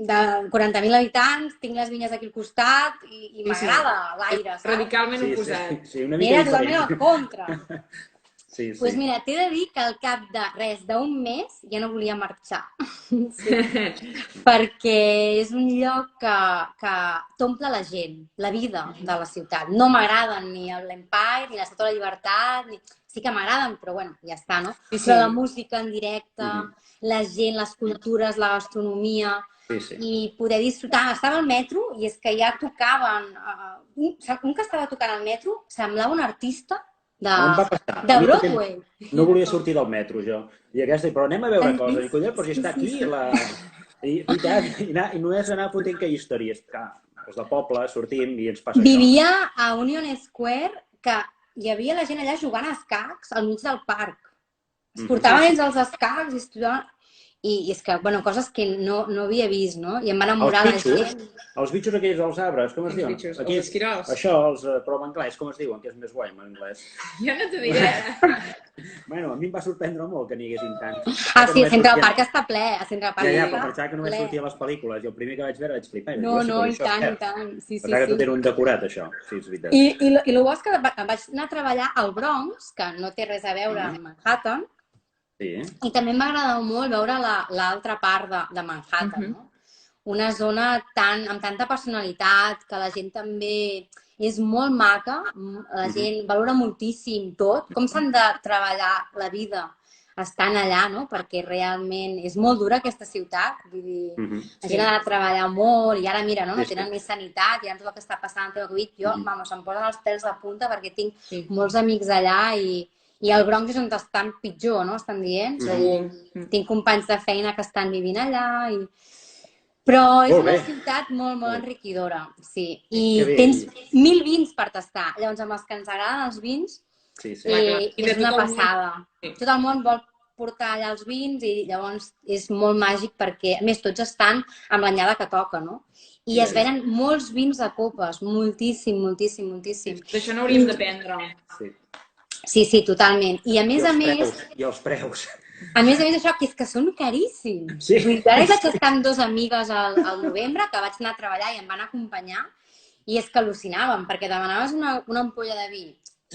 de 40.000 habitants, tinc les vinyes aquí al costat i m'agrada l'aire, saps? Radicalment oposat. Era totalment al contra. Doncs mira, t'he de dir que al cap d'un mes ja no volia marxar. Perquè és un lloc que t'omple la gent, la vida de la ciutat. No m'agraden ni l'Empire, ni l'Estatua de la Llibertat, sí que m'agraden, però bueno, ja està, no? Però la música en directe, la gent, les cultures, la gastronomia, i poder disfrutar. Estava al metro i és que ja tocaven... Un que estava tocant al metro semblava un artista de Broadway. No volia sortir del metro, jo. I aquesta, però anem a veure coses. I collons, però si està aquí, i només anar fotent que històries. Els de poble, sortim i ens passa això. Vivia a Union Square, que hi havia la gent allà jugant a escacs al mig del parc. Es portaven ells els escacs i estudiaven... i és que, bueno, coses que no havia vist, no? I em va enamorar la gent. Els bitxos aquells dels arbres, com es diuen? Els esquirols. Això, però en anglès, com es diuen? Que és més guai en anglès. Jo no t'ho diré. Bueno, a mi em va sorprendre molt que n'hi haguessin tants. Ah, sí, a Central Park està ple. A Central Park Ja, però pensava que només sortia a les pel·lícules i el primer que vaig veure vaig flipar. No, i tant, i tant. Sí. Pensava que tot era un decorat, això. Sí, és veritat. I el bo és que vaig anar a treballar al Bronx, que no té res a veure amb Manhattan, i també m'ha agradat molt veure l'altra part de Manhattan, no? Una zona amb tanta personalitat, que la gent també és molt maca, la gent valora moltíssim tot, com s'han de treballar la vida estant allà, no? Perquè realment és molt dura aquesta ciutat, vull dir, la gent ha de treballar molt i ara, mira, no tenen més sanitat i ara tot el que està passant amb el Covid, jo, vamos, em posen els pèls de punta perquè tinc molts amics allà i el Bronx és on estan pitjor, no? Estan dient. Tinc companys de feina que estan vivint allà Però és una ciutat molt, molt enriquidora, sí. I tens 1000 vins per tastar. Llavors, amb els que ens agraden els vins, és una passada. Tot el món vol portar allà els vins i llavors és molt màgic perquè, a més, tots estan amb l'anyada que toca, no? I es venen molts vins de copes, moltíssim, moltíssim, moltíssim. D'això n'hauríem d'aprendre. Sí, sí, totalment. I a més... I els preus. A més, això, que és que són caríssims. Sí. Ara vaig estar amb 2 amigues al novembre, que vaig anar a treballar i em van acompanyar, i és que al·lucinàvem, perquè demanaves una ampolla de vi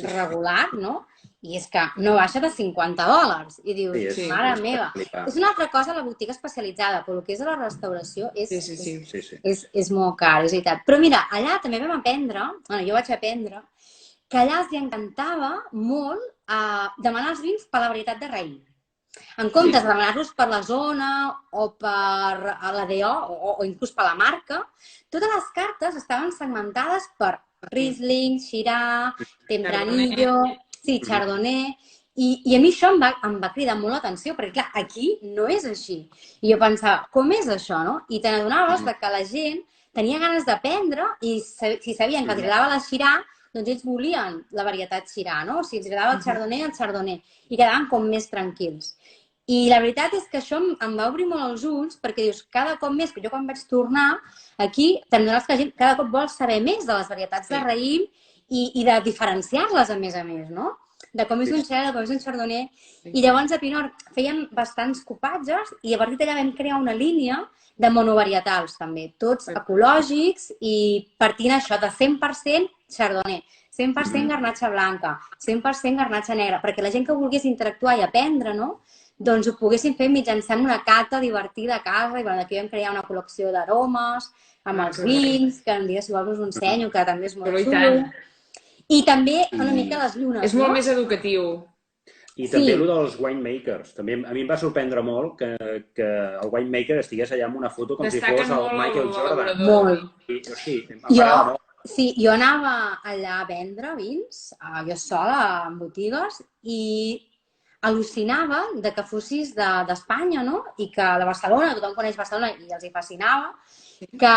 regular, no? I és que no baixa de $50. I dius, mare meva. És una altra cosa la botiga especialitzada, però el que és a la restauració és molt car, és veritat. Però mira, allà també vam aprendre, jo vaig aprendre, que allà els encantava molt demanar els vins per la varietat de raïm. En comptes de demanar-los per la zona o per la DO o inclús per la marca, totes les cartes estaven segmentades per Riesling, Shiraz, Tempranillo, Chardonnay, i a mi això em va cridar molt l'atenció, perquè clar, aquí no és així. I jo pensava, com és això, no? I te n'adonaves que la gent tenia ganes d'aprendre i si sabien que els agradava la Shiraz, doncs ells volien la varietat Shiraz, no? Si els agradava el Chardonnay, i quedaven com més tranquils. I la veritat és que això em va obrir molt els ulls, perquè dius, cada cop més, que jo quan vaig tornar aquí, t'adones que la gent cada cop vol saber més de les varietats de raïm i de diferenciar-les, a més, no? De com és un Shiraz, de com és un Chardonnay. I llavors a Pinort fèiem bastants copatges i a partir d'allà vam crear una línia de monovarietals, també, tots ecològics i partint això de 100% Chardonnay, 100% garnatxa blanca, 100% garnatxa negra, perquè la gent que volgués interactuar i aprendre, no? Doncs ho poguessin fer mitjançant una cata divertida a casa i aquí vam crear una col·lecció d'aromes amb els vins, que un dia si vols us ho ensenyo, que també és molt xulo. I també una mica les llunes, no? És molt més educatiu. I també el dels winemakers. A mi em va sorprendre molt que el winemaker estigués allà amb una foto com si fos el Michael Jordan. Molt. Sí, m'agrada molt. Sí, jo anava allà a vendre vins, jo sola, en botigues, i al·lucinava que fossis d'Espanya, no? I que de Barcelona, tothom coneix Barcelona i els hi fascinava, que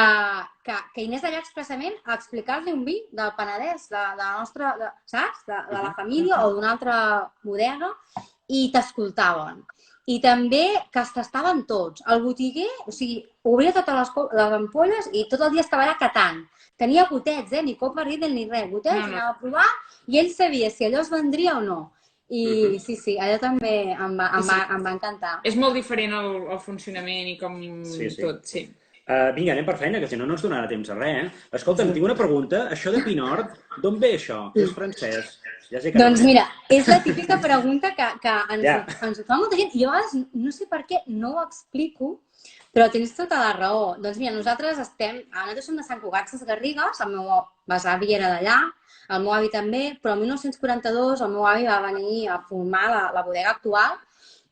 hi anés allà expressament a explicar-li un vi del Penedès, de la nostra, saps? De la família o d'una altra bodega, i t'escoltaven. I també que es tastaven tots. El botiguer, o sigui, obria totes les ampolles i tot el dia estava allà catant. Tenia gotets, ni copa Riedel ni res. Gotets, anava a provar i ell sabia si allò es vendria o no. I sí, allò també em va encantar. És molt diferent el funcionament i com tot, sí. Vinga, anem per feina, que si no, no ens donarà temps a res. Escolta'm, tinc una pregunta. Això de Pinort, d'on ve això? És francès? Doncs mira, és la típica pregunta que ens ho fa molta gent. I jo a vegades no sé per què no ho explico, però tens tota la raó. Doncs mira, nosaltres som de Sant Cugat Sesgarrigues, el meu besavi era d'allà, el meu avi també, però el 1942 el meu avi va venir a formar la bodega actual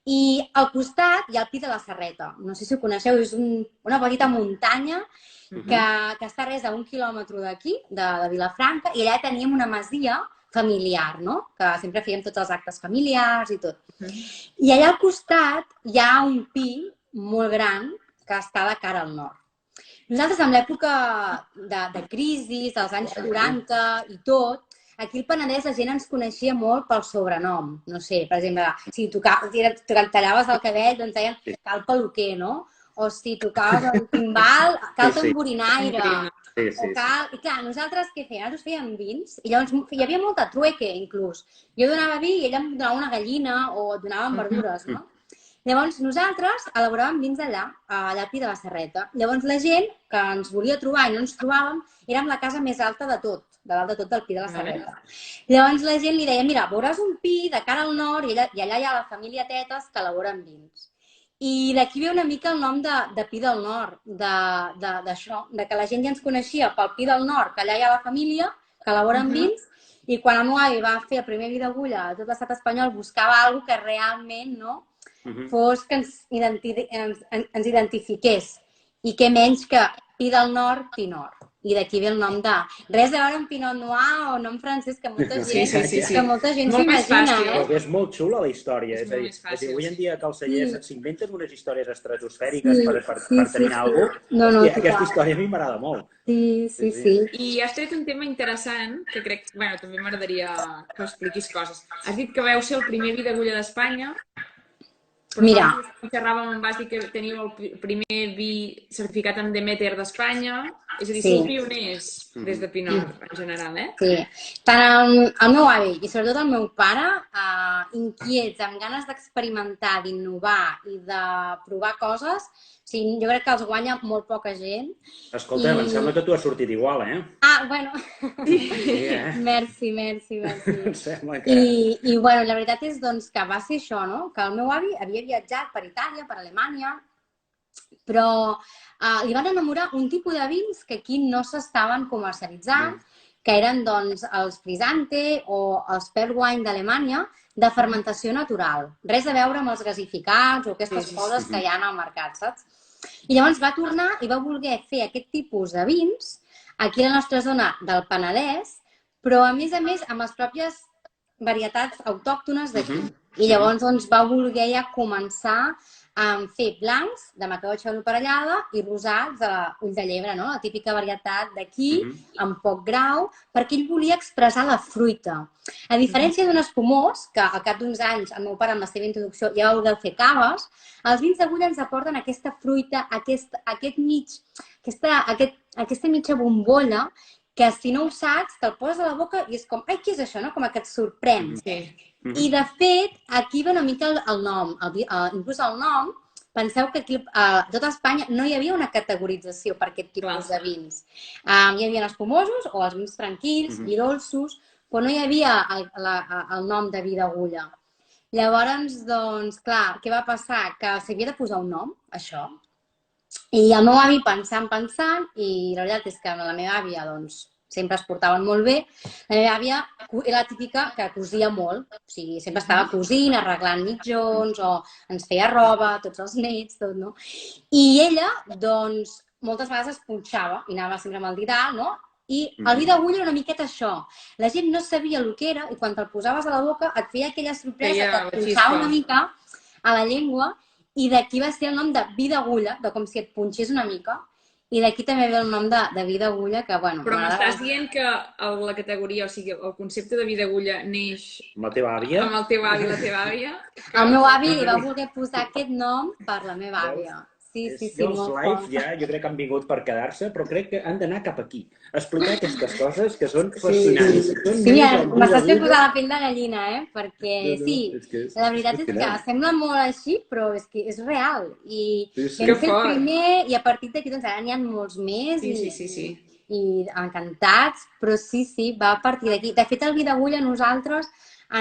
i al costat hi ha el Pi de la Serreta. No sé si ho coneixeu, és una petita muntanya que està a res d'1 quilòmetre d'aquí, de Vilafranca, i allà teníem una masia familiar, no? Que sempre fèiem tots els actes familiars i tot. I allà al costat hi ha un pi molt gran que està de cara al nord. Nosaltres, en l'època de crisi, dels anys 40 i tot, aquí al Penedès la gent ens coneixia molt pel sobrenom. No sé, per exemple, si tallaves el cabell, doncs deien cal peluquer, no? O si tocaves el timbal, cal tamborinaire. O cal... I clar, nosaltres què fèiem? Nosaltres fèiem vins i llavors hi havia molta trueque, inclús. Jo donava vi i ella em donava una gallina o et donaven verdures, no? Llavors, nosaltres elaboràvem vins allà, a Pi de la Serreta. Llavors, la gent que ens volia trobar i no ens trobàvem, érem la casa més alta de tot, de dalt de tot del Pi de la Serreta. Llavors, la gent li deia, mira, veuràs un pi de cara al nord i allà hi ha la família Tetes que elaboren vins. I d'aquí ve una mica el nom de Pi del Nord, d'això, de que la gent ja ens coneixia pel Pi del Nord, que allà hi ha la família que elaboren vins, i quan el meu avi va fer el primer vi d'agulla a tot l'estat espanyol, buscava alguna que realment, no?, fos que ens identifiqués. I què menys que Pi del Nord, Pi Nord. I d'aquí ve el nom de... Res a veure amb Pinot Noir o nom francès, que molta gent s'imagina, Però és molt xula la història. És a dir, avui en dia que els cellers s'inventen unes històries estratosfèriques per tenir alguna cosa. Aquesta història a mi m'agrada molt. Sí. I has tret un tema interessant, que crec, bueno, també m'agradaria que expliquis coses. Has dit que vau ser el primer vi d'agulla d'Espanya. Mira. Xerràvem amb vas dir que teniu el primer vi certificat amb Demeter d'Espanya. És a dir, sou pioners des de Pinot, en general, eh? Sí. Tant el meu avi i sobretot el meu pare, inquiets, amb ganes d'experimentar, d'innovar i de provar coses, jo crec que els guanya molt poca gent. Escolta, em sembla que tu has sortit igual, eh? Bueno. Merci. Em sembla que... I, bueno, la veritat és doncs, que va ser això, no? Que el meu avi havia viatjat per Itàlia, per Alemanya, però li van enamorar un tipus de vins que aquí no s'estaven comercialitzant, que eren doncs els Frisante o els Perlwein d'Alemanya, de fermentació natural. Res a veure amb els gasificats o aquestes coses que hi ha al mercat, saps? I llavors va tornar i va voler fer aquest tipus de vins aquí a la nostra zona del Penedès, però a més amb les pròpies varietats autòctones d'aquí. I llavors doncs, va voler ja començar a fer blancs de Macabeu Xavalú Parellada i rosats de l'Ull de Llebre, no? La típica varietat d'aquí, amb poc grau, perquè ell volia expressar la fruita. A diferència d'un espumós, que al cap d'uns anys el meu pare amb la seva introducció ja va voler fer caves, els vins d'agulla ens aporten aquesta fruita, aquesta mitja bombolla, que si no ho saps, te'l poses a la boca i és com, ai, què és això, no? Com que et sorprèn. I, de fet, aquí ve una mica el nom. Inclús el nom, penseu que aquí a tot Espanya no hi havia una categorització per aquest tipus de vins. Hi havia els espumosos o els vins tranquils i dolços, però no hi havia el nom de vi d'agulla. Llavors, doncs, clar, què va passar? Que s'havia de posar un nom, això. I el meu avi pensant, i la veritat és que la meva àvia, doncs, sempre es portaven molt bé. La meva àvia era la típica que cosia molt, o sigui, sempre estava cosint, arreglant mitjons, o ens feia roba, tots els nets, tot, no? I ella, doncs, moltes vegades es punxava, i anava sempre amb el didal, no? I el vi d'agulla era una miqueta això. La gent no sabia el que era, i quan te'l posaves a la boca et feia aquella sorpresa que et punxava una mica a la llengua, i d'aquí va ser el nom de vi d'agulla, de com si et punxés una mica. I d'aquí també ve el nom de vi d'agulla, que, bueno... Però m'estàs dient que la categoria, o sigui, el concepte de vi d'agulla neix... Amb la teva àvia? Amb el teu avi i la teva àvia? El meu avi li va voler posar aquest nom per la meva àvia. Sí, els lives ja, jo crec que han vingut per quedar-se, però crec que han d'anar cap aquí. Explicar aquestes coses que són fascinants. Sí, m'estàs fent posar la pell de gallina, perquè sí, la veritat és que sembla molt així, però és que és real. I hem fet el primer i a partir d'aquí doncs ara n'hi ha molts més i encantats, però sí, va a partir d'aquí. De fet, el vi d'agulla a nosaltres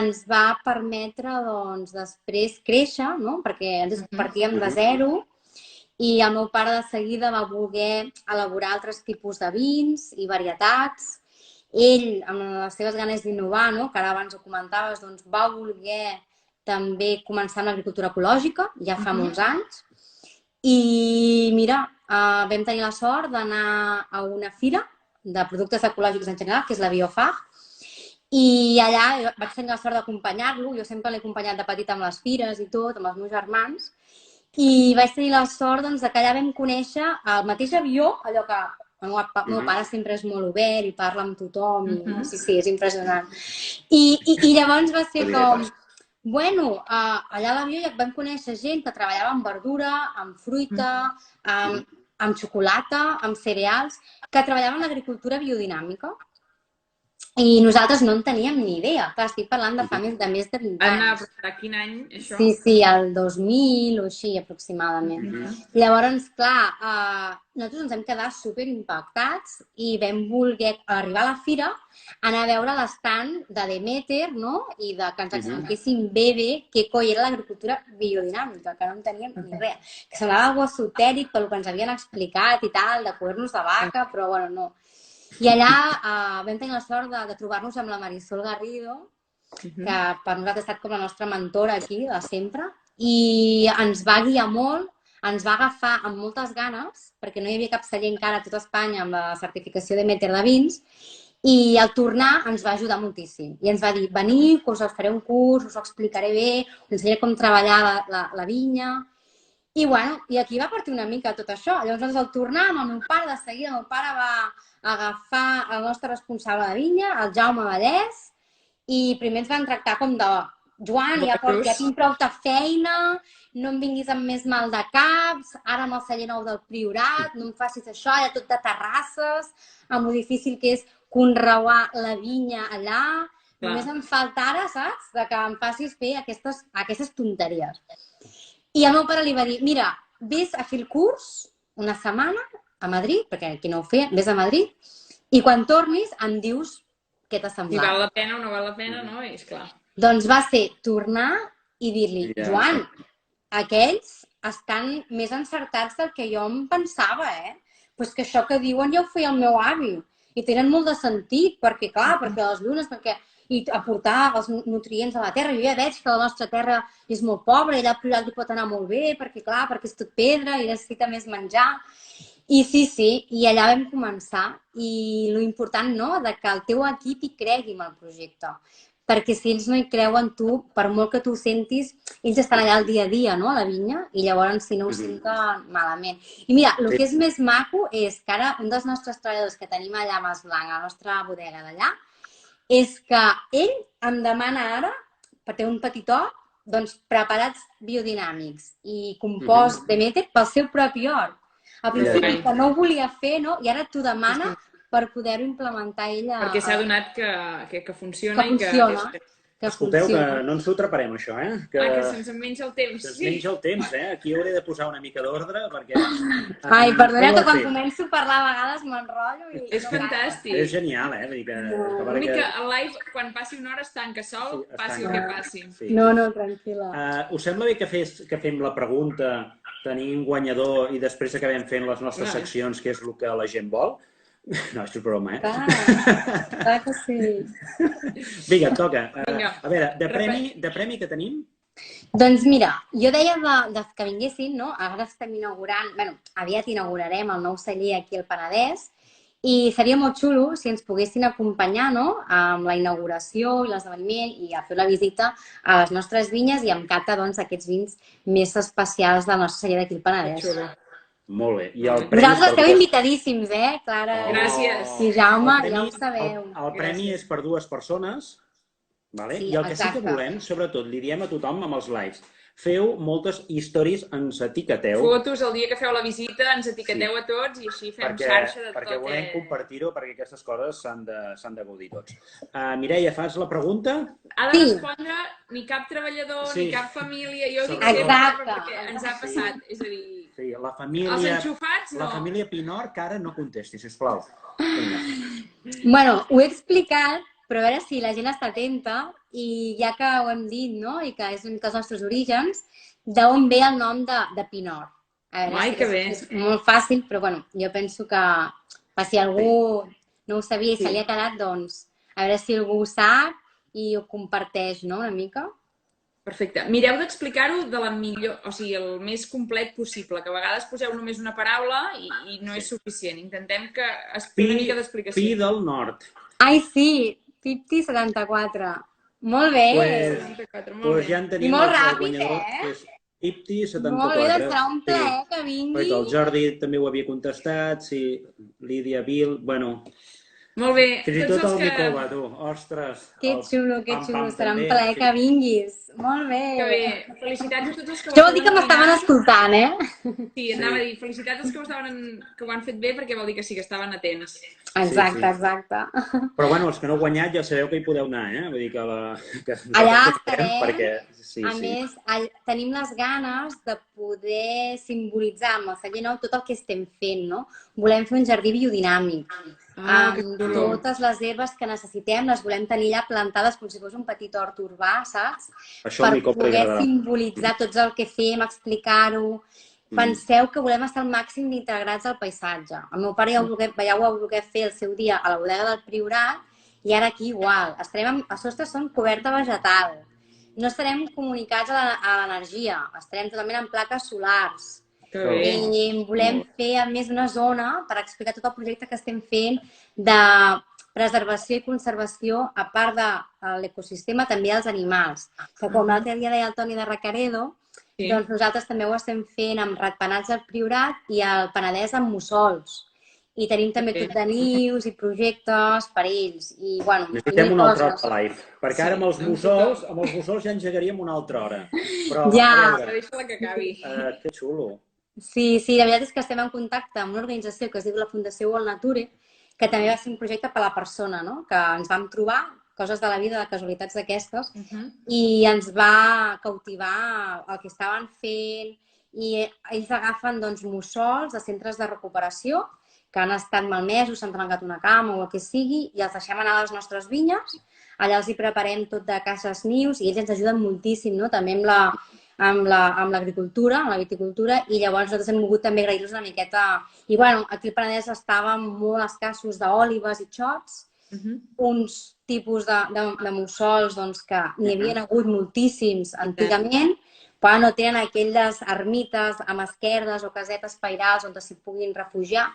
ens va permetre doncs després créixer, no? Perquè ens partíem de zero. I el meu pare de seguida va voler elaborar altres tipus de vins i varietats. Ell, amb les seves ganes d'innovar, no? Que ara abans ho comentaves, doncs va voler també començar amb l'agricultura ecològica, ja fa molts anys. I mira, vam tenir la sort d'anar a una fira de productes ecològics en general, que és la Biofach, i allà vaig tenir la sort d'acompanyar-lo. Jo sempre l'he acompanyat de petit amb les fires i tot, amb els meus germans. I vaig tenir la sort que allà vam conèixer el mateix avió, allò que El meu pare sempre és molt obert i parla amb tothom. Sí, és impressionant. I llavors va ser com... Bueno, allà a l'avió ja vam conèixer gent que treballava amb verdura, amb fruita, amb xocolata, amb cereals, que treballava en l'agricultura biodinàmica. I nosaltres no en teníem ni idea. Clar, estic parlant de fa més de 20 anys. A quin any, això? Sí, el 2000 o així, aproximadament. I llavors, clar, nosaltres ens vam quedar superimpactats i vam voler arribar a la fira, anar a veure l'estand de Demeter, no? I que ens expliquessin bé què coi era l'agricultura biodinàmica, que no en teníem ni res. Que semblava algo esotèric pel que ens havien explicat i tal, de cuernos de vaca, però bueno, no. I allà vam tenir la sort de trobar-nos amb la Marisol Garrido, que per nosaltres ha estat com la nostra mentora aquí, de sempre, i ens va guiar molt, ens va agafar amb moltes ganes, perquè no hi havia cap celler encara a tot Espanya amb la certificació de Demeter de vins, i al tornar ens va ajudar moltíssim. I ens va dir, veniu, que us faré un curs, us ho explicaré bé, us ensenyaré com treballar la vinya. I bueno, i aquí va partir una mica tot això. Llavors nosaltres al tornar amb el meu pare, de seguida, el meu pare va agafar el nostre responsable de vinya, el Jaume Vallès, i primer ens van tractar com de Joan, ja tinc prou de feina, no em vinguis amb més mal de caps, ara amb el celler nou del Priorat, no em facis això, hi ha tot de terrasses, amb lo difícil que és conreuar la vinya allà. Només em falta ara, saps?, de que em facis fer aquestes tonteries. I el meu pare li va dir, mira, vés a fer el curs una setmana a Madrid, perquè aquí no ho feien, vés a Madrid, i quan tornis em dius què t'ha semblat. I val la pena o no val la pena, no? I esclar. Doncs va ser tornar i dir-li, Joan, aquells estan més encertats del que jo em pensava, Però és que això que diuen ja ho feia el meu avi. I tenen molt de sentit, perquè, clar, perquè les llunes, i aportar els nutrients a la terra. Jo ja veig que la nostra terra és molt pobra i allà al Priorat li pot anar molt bé, perquè, clar, perquè és tot pedra i necessita més menjar. I sí, i allà vam començar. I lo important, no?, de que el teu equip hi cregui en el projecte. Perquè si ells no hi creuen, tu, per molt que tu ho sentis, ells estan allà al dia a dia, no?, a la vinya, i llavors si no ho senten malament. I mira, el que és més maco és que ara un dels nostres treballadors que tenim allà a Mas Blanc, a la nostra bodega d'allà, és que ell em demana ara, per tenir un petitot, doncs preparats biodinàmics i compost Demeter pel seu propi hort. Al principi que no ho volia fer, no? I ara t'ho demana per poder-ho implementar ella. Perquè s'ha donat que funciona. Que funciona. Escolteu, que no ens ho atraparem, això, Que se'ns menja el temps. Se'ns menja el temps, Aquí hauré de posar una mica d'ordre, perquè... Ai, perdoneu que quan començo a parlar a vegades m'enrotllo i... És fantàstic. És genial, L'únic que el live, quan passi una hora, es tanca sol, passi el que passi. No, tranquil·la. Us sembla bé que fem la pregunta, tenim guanyador i després acabem fent les nostres seccions, que és el que la gent vol? No, és broma, Clar que sí. Vinga, et toca. A veure, de premi que tenim? Doncs mira, jo deia que vinguessin, no? Ara estem inaugurant, aviat inaugurarem el nou celler aquí al Penedès i seria molt xulo si ens poguessin acompanyar, no?, amb la inauguració i l'esdeveniment i a fer la visita a les nostres vinyes i amb cata, doncs, aquests vins més especials del nostre celler d'aquí al Penedès. Molt bé. Vosaltres esteu invitadíssims, Clara? Gràcies. I Jaume, ja ho sabeu. El premi és per 2 persones, i el que sí que volem, sobretot, li diem a tothom amb els lives, feu moltes stories, ens etiqueteu. Fotos el dia que feu la visita, ens etiqueteu a tots i així fem xarxa de tot. Perquè volem compartir-ho, perquè aquestes coses s'han de gaudir tots. Mireia, fas la pregunta? Ha de respondre ni cap treballador, ni cap família. Jo dic sempre perquè ens ha passat. És a dir, la família... Els enxufats, no. La família Pinort, que ara no contesti, sisplau. Bueno, ho he explicat, però a veure si la gent està atenta i ja que ho hem dit, no?, i que és un dels nostres orígens, d'on ve el nom de Pinort. Ai, que bé. És molt fàcil, però bueno, jo penso que si algú no ho sabia i se li ha quedat, doncs a veure si algú ho sap i ho comparteix, no?, una mica. Perfecte. Mireu d'explicar-ho de la millor, o sigui, el més complet possible, que a vegades poseu només una paraula i no és suficient. Intentem que es tingui una mica d'explicació. Pi del Nord. Ai, sí! Pipti 74. Molt bé! Doncs ja en tenim el guanyador, que és Ipti Molt bé, 74. doncs serà un plaer que vingui. Perquè el Jordi també ho havia contestat, sí, Lídia Vil, bueno... Molt bé. Fins i tot el Nicola, tu, ostres. Que xulo, serà un també. plaer que vinguis. Molt bé. Que bé. Felicitats a tots els que Això vol dir que m'estaven escoltant, Sí, anava a dir, felicitats als que ho han fet bé, perquè vol dir que sí que estaven atents. Exacte, exacte. Però bueno, els que no heu guanyat ja sabeu que hi podeu anar, Vull dir que allà estarem. Perquè, a més, tenim les ganes de poder simbolitzar amb el celler nou tot el que estem fent, no? Volem fer un jardí biodinàmic. Amb totes les herbes que necessitem, les volem tenir allà plantades com si fos un petit hort urbà, saps? Això per poder simbolitzar tot el que fem, explicar-ho. Penseu que volem estar al màxim d'integrats al paisatge. El meu pare ja ho va voler fer el seu dia a la bodega del Priorat i ara aquí igual. A sostre són coberta vegetal. No estarem comunicats a l'energia, estarem totalment en plaques solars. I volem fer, a més, una zona per explicar tot el projecte que estem fent de preservació i conservació, a part de l'ecosistema, també dels animals. Que com l'altre dia deia el Toni de Recaredo, doncs nosaltres també ho estem fent amb ratpenats del Priorat i el Penedès amb mussols. I tenim també tot de nius i projectes per ells. Necessitem una altra hora live, perquè ara amb els mussols ja engegaríem una altra hora. Ja. Deixa-la que acabi. Que xulo. Sí, la veritat és que estem en contacte amb una organització que es diu la Fundació World Nature, que també va ser un projecte per a la persona, no? Que ens vam trobar, coses de la vida, de casualitats d'aquestes, i ens va cautivar el que estaven fent, i ells agafen mussols de centres de recuperació que han estat malmesos, s'han trencat una cama o el que sigui, i els deixem anar a les nostres vinyes, allà els hi preparem tot de cases nius, i ells ens ajuden moltíssim, no? També amb l'agricultura, amb la viticultura, i llavors nosaltres hem volgut també agrair-los una miqueta. I aquí al Penedès estàvem molt escassos d'òlibes i xots, uns tipus de mussols que n'hi havien hagut moltíssims antigament, però no tenen aquelles ermites amb esquerdes o casetes pairals on s'hi puguin refugiar,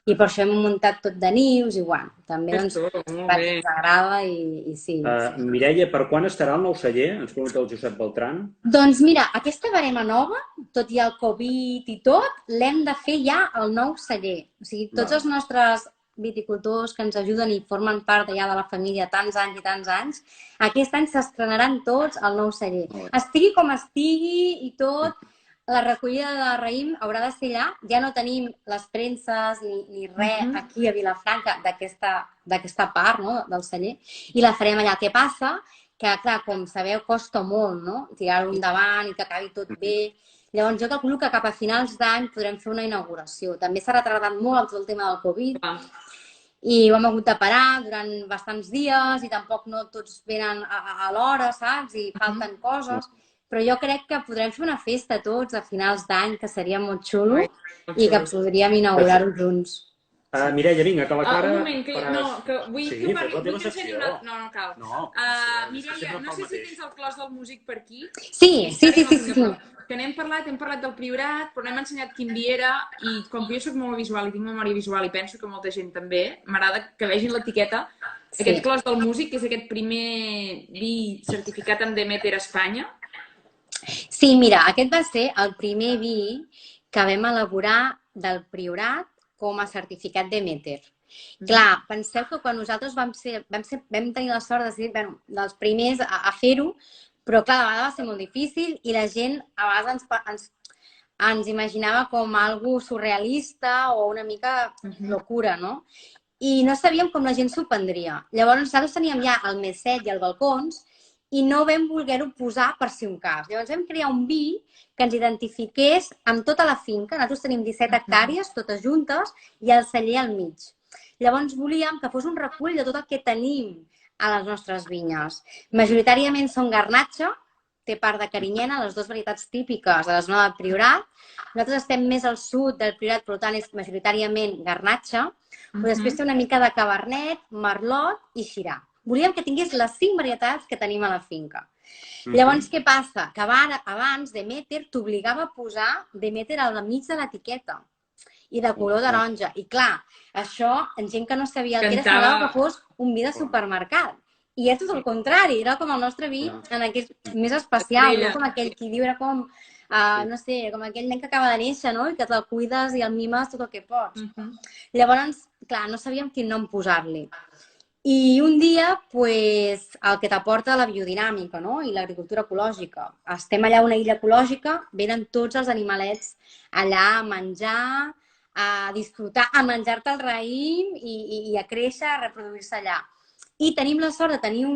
i per això hem muntat tot de nius i també ens agrada i sí. Mireia, per quan estarà el nou celler? Ens pregunta el Josep Beltran. Doncs mira, aquesta barema nova, tot i el Covid i tot, l'hem de fer ja el nou celler. O sigui, tots els nostres viticultors que ens ajuden i formen part ja de la família tants anys i tants anys, aquest any s'estrenaran tots al nou celler. Estigui com estigui i tot, la recollida de raïm haurà de ser allà. Ja no tenim les premses ni res aquí a Vilafranca d'aquesta part del celler, i la farem allà. Què passa? Que, clar, com sabeu, costa molt, no? Tirar-ho endavant i que acabi tot bé. Llavors, jo calculo que cap a finals d'any podrem fer una inauguració. També s'ha retardat molt amb tot el tema del Covid i ho hem hagut de parar durant bastants dies i tampoc no tots venen a l'hora, saps? I falten coses. Però jo crec que podrem fer una festa tots a finals d'any, que seria molt xulo, i que podríem inaugurar-ho junts. Mireia, vinga, que la Clara... Un moment, vull que ensenyi una... No cal. Mireia, no sé si tens el clos del músic per aquí. Sí. Que n'hem parlat del Priorat, però no hem ensenyat quin vi era, i com que jo soc molt visual i tinc memòria visual i penso que molta gent també, m'agrada que vegin l'etiqueta. Aquest clos del músic, que és aquest primer vi certificat amb Demeter a Espanya. Sí, mira, aquest va ser el primer vi que vam elaborar del Priorat com a certificat Demeter. Clar, penseu que quan nosaltres vam tenir la sort de ser dels primers a fer-ho, però clar, de vegades va ser molt difícil i la gent a vegades ens imaginava com algo surrealista o una mica locura, no? I no sabíem com la gent s'ho prendria. Llavors nosaltres teníem ja el Messet i el Balcons i no vam voler-ho posar per si un cas. Llavors vam crear un vi que ens identifiqués amb tota la finca. Nosaltres tenim 17 hectàrees, totes juntes, i el celler al mig. Llavors volíem que fos un recull de tot el que tenim a les nostres vinyes. Majoritàriament són garnatxa, té part de carinyena, les dues varietats típiques de la zona del Priorat. Nosaltres estem més al sud del Priorat, per tant és majoritàriament garnatxa, però després té una mica de cabernet, merlot i xirà. Volíem que tingués les 5 varietats que tenim a la finca. Llavors, què passa? Que abans Demeter t'obligava a posar Demeter al mig de l'etiqueta i de color taronja. I clar, això, en gent que no sabia el que era, semblava que fos un vi de supermercat. I és tot el contrari, era com el nostre vi en aquest més especial, no com aquell qui diu, era com no sé, com aquell nen que acaba de néixer, no? I que te'l cuides i el mimes tot el que pots. Llavors, clar, no sabíem quin nom posar-li. I un dia, pues, el que t'aporta la biodinàmica, no? I l'agricultura ecològica. Estem allà a una illa ecològica, venen tots els animalets allà a menjar, a disfrutar, a menjar-te el raïm i a créixer, a reproduir-se allà. I tenim la sort de tenir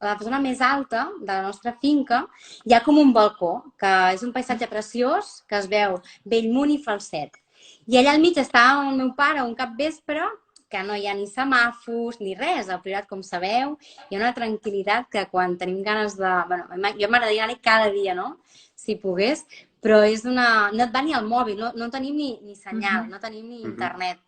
a la zona més alta de la nostra finca hi ha com un balcó, que és un paisatge preciós, que es veu Bellmunt i Falset. I allà al mig estava el meu pare un capvespre, que no hi ha ni semàfors ni res, al Priorat, com sabeu, hi ha una tranquil·litat que quan tenim ganes de... Bueno, jo m'agradaria anar-hi cada dia, no? Si pogués, però és una... No et va ni al mòbil, no tenim ni senyal, no tenim ni internet.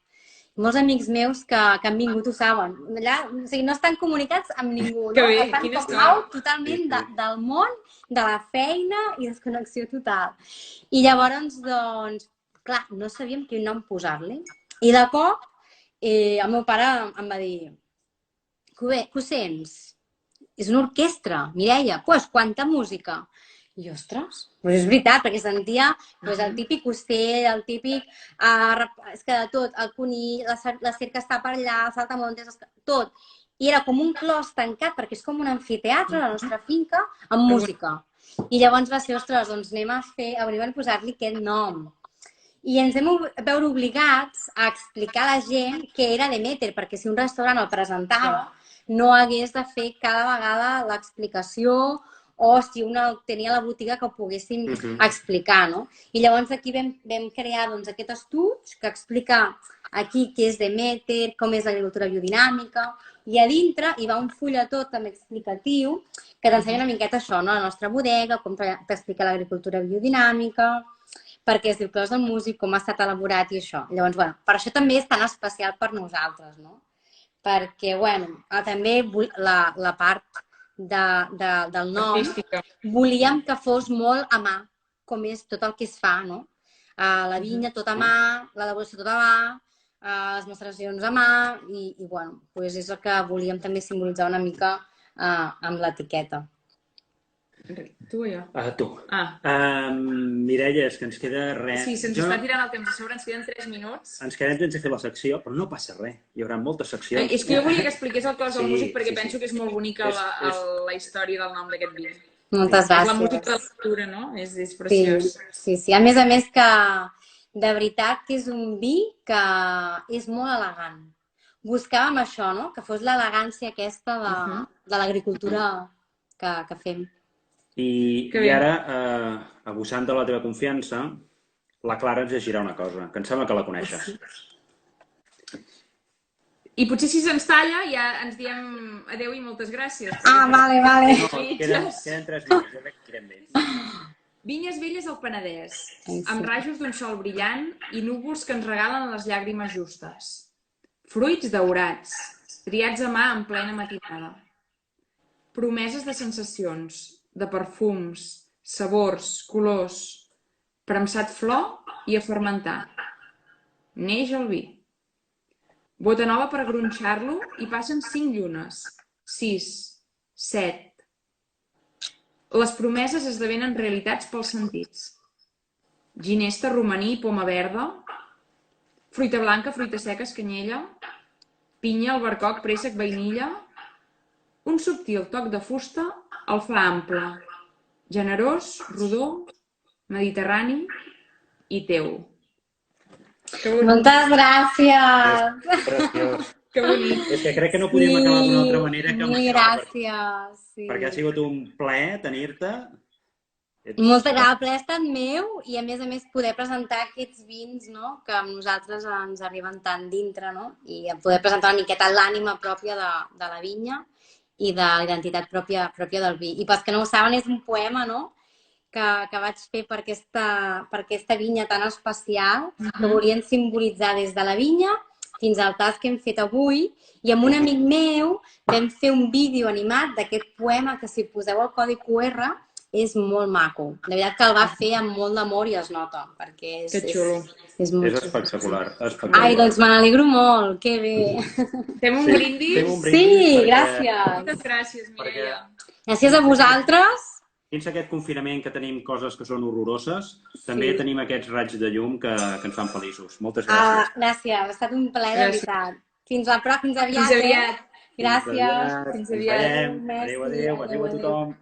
Molts amics meus que han vingut ho saben. Allà, o sigui, no estan comunicats amb ningú, no? Estan com out totalment del món, de la feina i desconnexió total. I llavors, doncs, clar, no sabíem quin nom posar-li. I de cop, el meu pare em va dir: que ho sents? És una orquestra, Mireia, pues, quanta música. I, ostres, però és veritat, perquè sentia el típic ocell, el típic... És que de tot, el conill, la serp que està per allà, el saltamontes, tot. I era com un clos tancat, perquè és com un amfiteatre, la nostra finca, amb música. I llavors va ser, ostres, doncs hauríem de posar-li aquest nom. I ens vam veure obligats a explicar a la gent què era Demeter, perquè si un restaurant el presentava, no hagués de fer cada vegada l'explicació o si un tenia la botiga que ho poguéssim explicar, no? I llavors aquí vam crear aquest estuig que explica aquí què és Demeter, com és l'agricultura biodinàmica, i a dintre hi va un fulletó també explicatiu que t'ensenya una miqueta això, no? La nostra bodega, com t'explica l'agricultura biodinàmica, perquè es diu Clos del Músic, com ha estat elaborat i això. Llavors, bueno, per això també és tan especial per nosaltres, no? Perquè, bueno, també la part del nom, volíem que fos molt a mà, com és tot el que es fa, no? La vinya tot a mà, l'elaboració tot a mà, les maceracions a mà, i bueno, és el que volíem també simbolitzar una mica amb l'etiqueta. Tu o jo? Tu. Mireia, és que ens queda res. Sí, se'ns està tirant el temps a sobre, ens queden 3 minuts. Ens quedem sense fer la secció, però no passa res. Hi haurà moltes seccions. És que jo volia que expliqués el Clos del Músic perquè penso que és molt bonica la història del nom d'aquest vi. Moltes gràcies. La música de la lectura, no? És preciós. Sí. A més que de veritat que és un vi que és molt elegant. Buscàvem això, no? Que fos l'elegància aquesta de l'agricultura que fem. I ara, abusant de la teva confiança, la Clara ens llegirà una cosa, que em sembla que la coneixes. I potser si se'ns talla ja ens diem adeu i moltes gràcies. Vale. No, queden 3 minuts, jo crec que queden bé. Vinyes velles al Penedès, amb rajos d'un sol brillant i núvols que ens regalen les llàgrimes justes. Fruits daurats, triats a mà en plena matinada. Promeses de sensacions, de perfums, sabors, colors, premsat flor i a fermentar. Neix el vi. Bota nova per gronxar-lo i passen 5 llunes, 6, 7. Les promeses esdevenen realitats pels sentits. Ginesta, romaní, poma verda, fruita blanca, fruita seca, escanyella, pinya, albercoc, préssec, vainilla, un subtil toc de fusta el fa ample, generós, rodó, mediterrani i teu. Moltes gràcies! Preciós. Que bonic. És que crec que no podíem acabar d'una altra manera que amb això. Gràcies. Perquè ha sigut un plaer tenir-te. Moltes gràcies. El plaer ha estat meu i a més poder presentar aquests vins, no? Que a nosaltres ens arriben tan dintre, no? I poder presentar una miqueta l'ànima pròpia de la vinya i de la identitat pròpia del vi. I pels que no ho saben, és un poema, no?, que vaig fer per aquesta vinya tan especial, que volien simbolitzar des de la vinya fins al tas que hem fet avui. I amb un amic meu vam fer un vídeo animat d'aquest poema que, si poseu el codi QR, és molt maco. De veritat que el va fer amb molt d'amor i es nota, perquè és xulo. És espectacular. Ai, doncs me n'alegro molt, que bé. Fem un brindis? Sí, gràcies. Moltes gràcies, Mireia. Gràcies a vosaltres dins aquest confinament que tenim coses que són horroroses, també tenim aquests raigs de llum que ens fan feliços. Moltes gràcies. Gràcies, ha estat un plaer, de veritat. Fins aviat. Fins aviat. Gràcies. Ens veiem. Adéu a tothom.